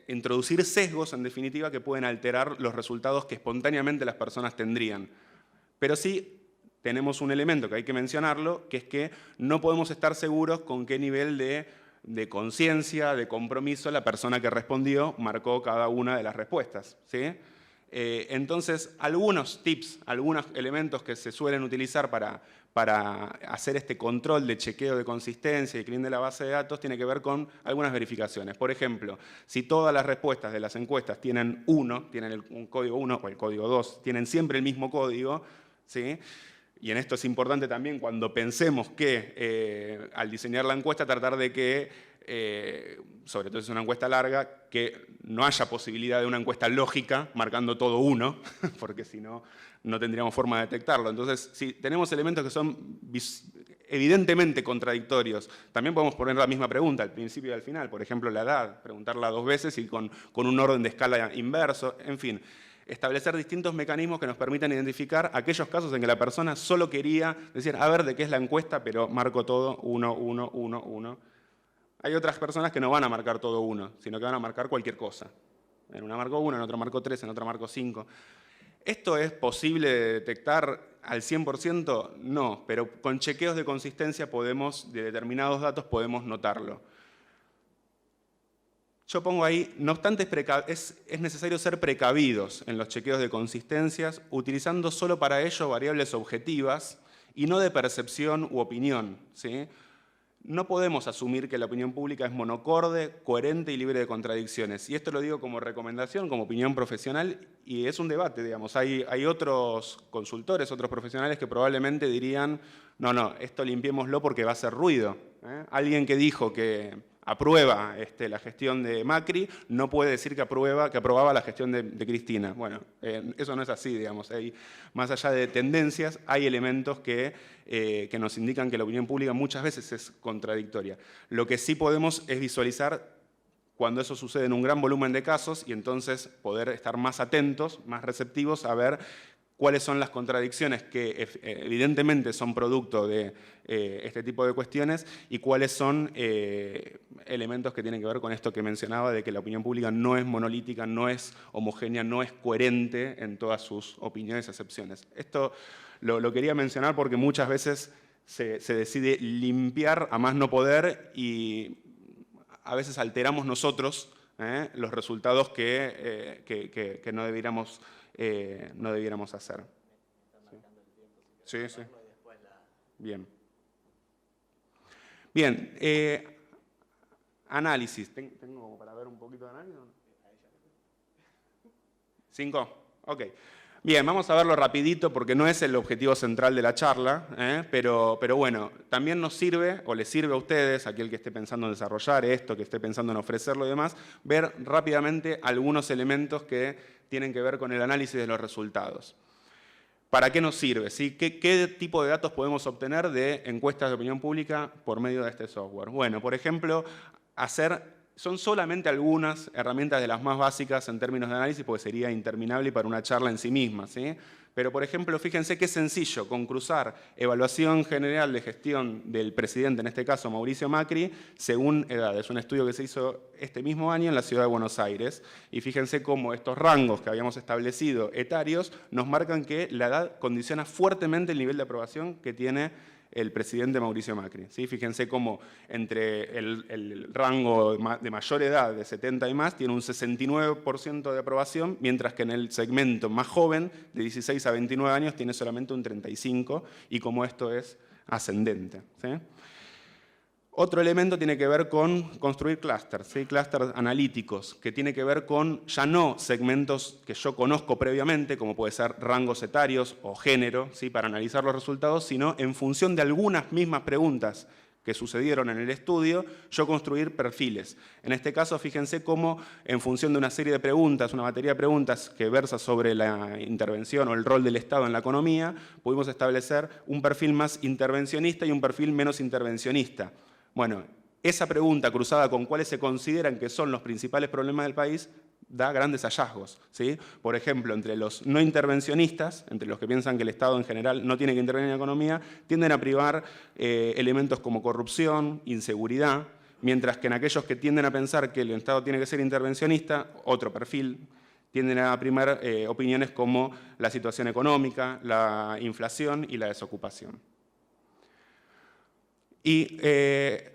introducir sesgos, en definitiva, que pueden alterar los resultados que espontáneamente las personas tendrían. Pero sí tenemos un elemento que hay que mencionarlo, que es que no podemos estar seguros con qué nivel de conciencia, de compromiso, la persona que respondió marcó cada una de las respuestas, ¿sí? Entonces, algunos tips, algunos elementos que se suelen utilizar para hacer este control de chequeo de consistencia y clean de la base de datos tiene que ver con algunas verificaciones. Por ejemplo, si todas las respuestas de las encuestas tienen un código 1 o el código 2, tienen siempre el mismo código, ¿sí? Y en esto es importante también cuando pensemos que al diseñar la encuesta tratar de que sobre todo si es una encuesta larga, que no haya posibilidad de una encuesta lógica marcando todo 1, porque si no, no tendríamos forma de detectarlo. Entonces, si tenemos elementos que son evidentemente contradictorios, también podemos poner la misma pregunta al principio y al final, por ejemplo, la edad, preguntarla 2 veces y con un orden de escala inverso, en fin. Establecer distintos mecanismos que nos permitan identificar aquellos casos en que la persona solo quería decir, a ver de qué es la encuesta, pero marco todo 1, 1, 1, 1. Hay otras personas que no van a marcar todo 1, sino que van a marcar cualquier cosa. En una marco 1, en otra marco 3, en otra marco 5. ¿Esto es posible de detectar al 100%? No, pero con chequeos de consistencia de determinados datos podemos notarlo. Yo pongo ahí, no obstante es necesario ser precavidos en los chequeos de consistencias, utilizando solo para ello variables objetivas y no de percepción u opinión, ¿sí? No podemos asumir que la opinión pública es monocorde, coherente y libre de contradicciones. Y esto lo digo como recomendación, como opinión profesional, y es un debate, digamos. Hay otros consultores, otros profesionales que probablemente dirían, no, esto limpiémoslo porque va a hacer ruido. Alguien que dijo que aprueba la gestión de Macri, no puede decir que aprobaba la gestión de Cristina. Bueno, eso no es así, digamos. Más allá de tendencias, hay elementos que nos indican que la opinión pública muchas veces es contradictoria. Lo que sí podemos es visualizar cuando eso sucede en un gran volumen de casos y entonces poder estar más atentos, más receptivos a ver cuáles son las contradicciones que evidentemente son producto de este tipo de cuestiones y cuáles son elementos que tienen que ver con esto que mencionaba de que la opinión pública no es monolítica, no es homogénea, no es coherente en todas sus opiniones y acepciones. Esto lo quería mencionar porque muchas veces se decide limpiar a más no poder y a veces alteramos nosotros los resultados que no debiéramos hacer. Sí. Bien. Bien. Análisis. ¿Tengo como para ver un poquito de análisis? 5. Ok. Bien, vamos a verlo rapidito porque no es el objetivo central de la charla, pero bueno, también nos sirve, o les sirve a ustedes, aquel que esté pensando en desarrollar esto, que esté pensando en ofrecerlo y demás, ver rápidamente algunos elementos que tienen que ver con el análisis de los resultados. ¿Para qué nos sirve? ¿Sí? ¿Qué tipo de datos podemos obtener de encuestas de opinión pública por medio de este software? Bueno, por ejemplo, son solamente algunas herramientas de las más básicas en términos de análisis, porque sería interminable para una charla en sí misma, ¿sí? Pero, por ejemplo, fíjense qué sencillo, con cruzar evaluación general de gestión del presidente, en este caso Mauricio Macri, según edad. Es un estudio que se hizo este mismo año en la ciudad de Buenos Aires. Y fíjense cómo estos rangos que habíamos establecido etarios nos marcan que la edad condiciona fuertemente el nivel de aprobación que tiene el presidente Mauricio Macri. ¿Sí? Fíjense cómo entre el rango de mayor edad, de 70 y más, tiene un 69% de aprobación, mientras que en el segmento más joven, de 16 a 29 años, tiene solamente un 35%, y como esto es ascendente. ¿Sí? Otro elemento tiene que ver con construir clústeres, ¿sí? Clústeres analíticos, que tiene que ver con ya no segmentos que yo conozco previamente, como puede ser rangos etarios o género, ¿sí? Para analizar los resultados, sino en función de algunas mismas preguntas que sucedieron en el estudio, yo construir perfiles. En este caso, fíjense cómo en función de una serie de preguntas, una batería de preguntas que versa sobre la intervención o el rol del Estado en la economía, pudimos establecer un perfil más intervencionista y un perfil menos intervencionista. Bueno, esa pregunta cruzada con cuáles se consideran que son los principales problemas del país da grandes hallazgos, ¿sí? Por ejemplo, entre los no intervencionistas, entre los que piensan que el Estado en general no tiene que intervenir en la economía, tienden a privar elementos como corrupción, inseguridad, mientras que en aquellos que tienden a pensar que el Estado tiene que ser intervencionista, otro perfil, tienden a primar opiniones como la situación económica, la inflación y la desocupación. Y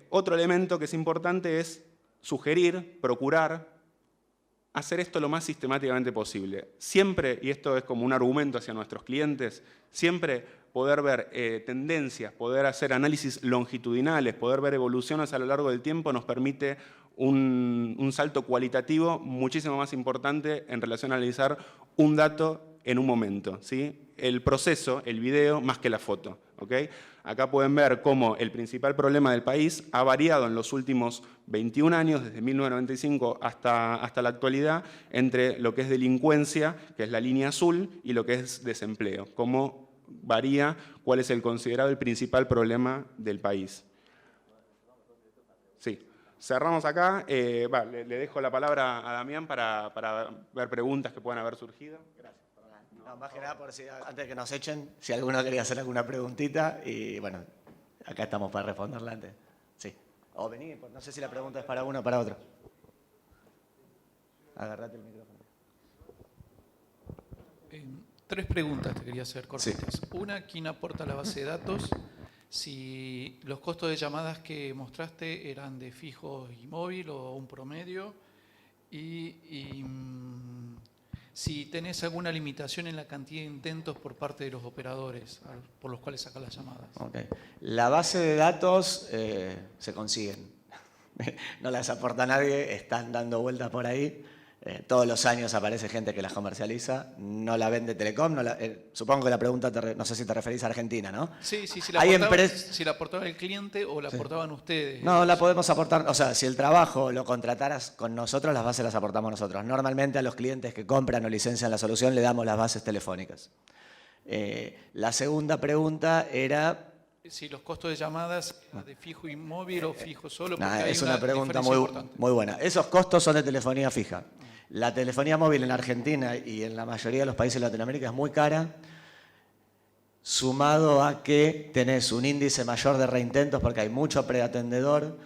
otro elemento que es importante es sugerir, procurar, hacer esto lo más sistemáticamente posible. Siempre, y esto es como un argumento hacia nuestros clientes, siempre poder ver tendencias, poder hacer análisis longitudinales, poder ver evoluciones a lo largo del tiempo nos permite un salto cualitativo muchísimo más importante en relación a analizar un dato en un momento, ¿sí? El proceso, el video, más que la foto. ¿ok? Acá pueden ver cómo el principal problema del país ha variado en los últimos 21 años, desde 1995 hasta la actualidad, entre lo que es delincuencia, que es la línea azul, y lo que es desempleo. Cómo varía, cuál es el considerado el principal problema del país. Sí. Cerramos acá. Le dejo la palabra a Damián para ver preguntas que puedan haber surgido. Gracias. No, más que nada, por si, antes de que nos echen, si alguno quería hacer alguna preguntita, y bueno, acá estamos para responderla antes. Sí. O vení, no sé si la pregunta es para uno o para otro. Agarrate el micrófono. 3 preguntas te quería hacer cortitas. Sí. Una, ¿quién aporta la base de datos? Si los costos de llamadas que mostraste eran de fijo y móvil o un promedio. Y si tenés alguna limitación en la cantidad de intentos por parte de los operadores por los cuales sacas las llamadas. Okay. La base de datos se consiguen. No las aporta nadie, están dando vueltas por ahí. Todos los años aparece gente que las comercializa, no la vende Telecom. Supongo que la pregunta, no sé si te referís a Argentina, ¿no? Sí, si la aportaba el cliente o la aportaban ustedes. No, la podemos aportar, o sea, si el trabajo lo contrataras con nosotros, las bases las aportamos nosotros. Normalmente a los clientes que compran o licencian la solución le damos las bases telefónicas. La segunda pregunta era... Si los costos de llamadas de fijo y móvil o fijo solo. Es una pregunta muy buena. Esos costos son de telefonía fija. La telefonía móvil en Argentina y en la mayoría de los países de Latinoamérica es muy cara, sumado a que tenés un índice mayor de reintentos porque hay mucho preatendedor,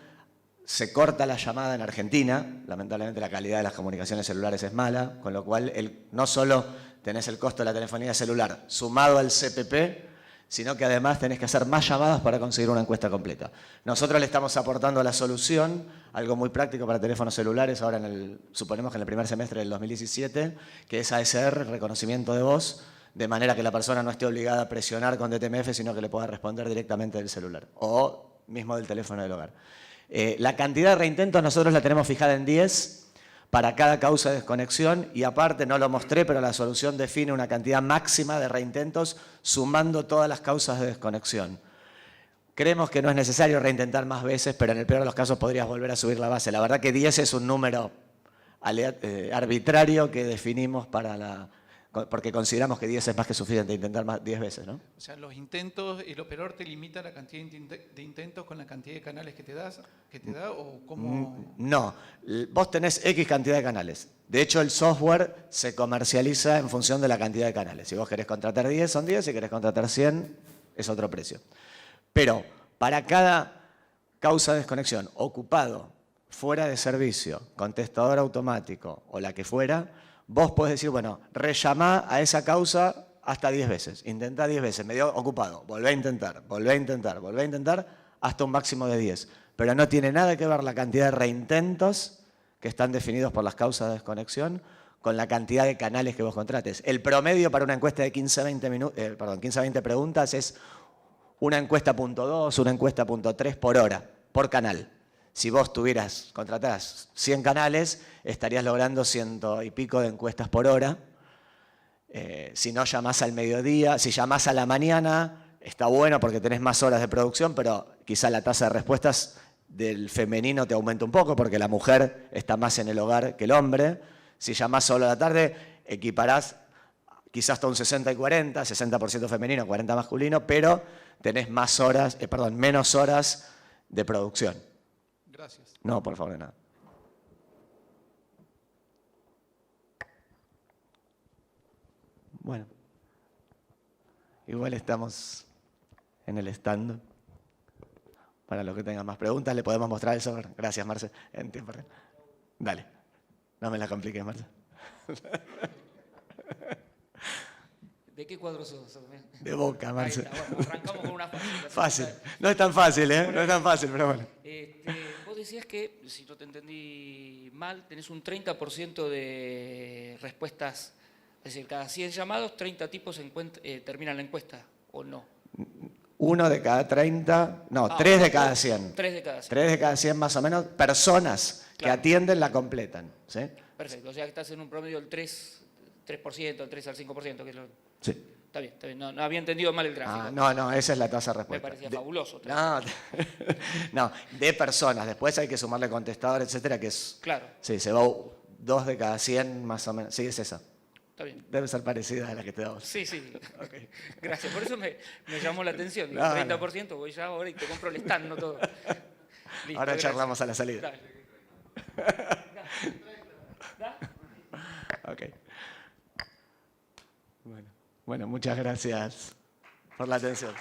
se corta la llamada en Argentina, lamentablemente la calidad de las comunicaciones celulares es mala, con lo cual no solo tenés el costo de la telefonía celular sumado al CPP, sino que además tenés que hacer más llamadas para conseguir una encuesta completa. Nosotros le estamos aportando la solución, algo muy práctico para teléfonos celulares, ahora suponemos que en el primer semestre del 2017, que es ASR, reconocimiento de voz, de manera que la persona no esté obligada a presionar con DTMF, sino que le pueda responder directamente del celular o mismo del teléfono del hogar. La cantidad de reintentos nosotros la tenemos fijada en 10 para cada causa de desconexión y aparte, no lo mostré, pero la solución define una cantidad máxima de reintentos sumando todas las causas de desconexión. Creemos que no es necesario reintentar más veces, pero en el peor de los casos podrías volver a subir la base. La verdad que 10 es un número arbitrario que definimos porque consideramos que 10 es más que suficiente, intentar más 10 veces, ¿no? O sea, los intentos, el operador te limita la cantidad de intentos con la cantidad de canales que te da o cómo... No, vos tenés X cantidad de canales. De hecho, el software se comercializa en función de la cantidad de canales. Si vos querés contratar 10, son 10, si querés contratar 100, es otro precio. Pero para cada causa de desconexión, ocupado, fuera de servicio, contestador automático o la que fuera, vos podés decir, bueno, rellamá a esa causa hasta 10 veces. Intentá 10 veces, me dio ocupado, volvé a intentar, volvé a intentar, volvé a intentar, hasta un máximo de 10. Pero no tiene nada que ver la cantidad de reintentos que están definidos por las causas de desconexión con la cantidad de canales que vos contrates. El promedio para una encuesta de 15-20 preguntas es una encuesta .2, una encuesta .3 por hora, por canal. Si vos contratás 100 canales, estarías logrando 100 y pico de encuestas por hora. Si no llamás al mediodía, si llamás a la mañana, está bueno porque tenés más horas de producción, pero quizá la tasa de respuestas del femenino te aumenta un poco porque la mujer está más en el hogar que el hombre. Si llamás solo a la tarde, equiparás quizás hasta un 60 y 40, 60% femenino, 40 masculino, pero tenés menos horas de producción. Gracias. No, por favor, de nada. Bueno, igual estamos en el stand. Para los que tengan más preguntas, le podemos mostrar el software. Gracias, Marce. En tiempo real. Dale. No me la compliques, Marce. ¿De qué cuadro sos? De Boca, Marce. Bueno, arrancamos con una fácil. Fácil. No es tan fácil, ¿eh? No es tan fácil, pero bueno. Vos decías que, si no te entendí mal, tenés un 30% de respuestas, es decir, cada 100 llamados, 30 tipos terminan la encuesta, ¿o no? 1 de cada 30, no, 3 de cada 100. 3 de cada 100. 3 de cada 100 más o menos, personas que atienden la completan, ¿sí? Perfecto, o sea que estás en un promedio del 3%, del 3 al 5%, que es lo... Sí. Está bien, no había entendido mal el gráfico. Ah, no, esa es la tasa de Me respuesta. parecía fabuloso. No, no, de personas. Después hay que sumarle contestadores, etcétera, que es... Claro, Sí, se va 2 de cada 100 más o menos. Sí, es esa. está bien. Debe ser parecida a la que te damos. Sí. Gracias, por eso me llamó la atención. Digo, No, 30%, voy ya ahora y te compro el stand, no todo. Listo, Ahora gracias. charlamos a la salida. Dale. Ok. Bueno, muchas gracias por la atención.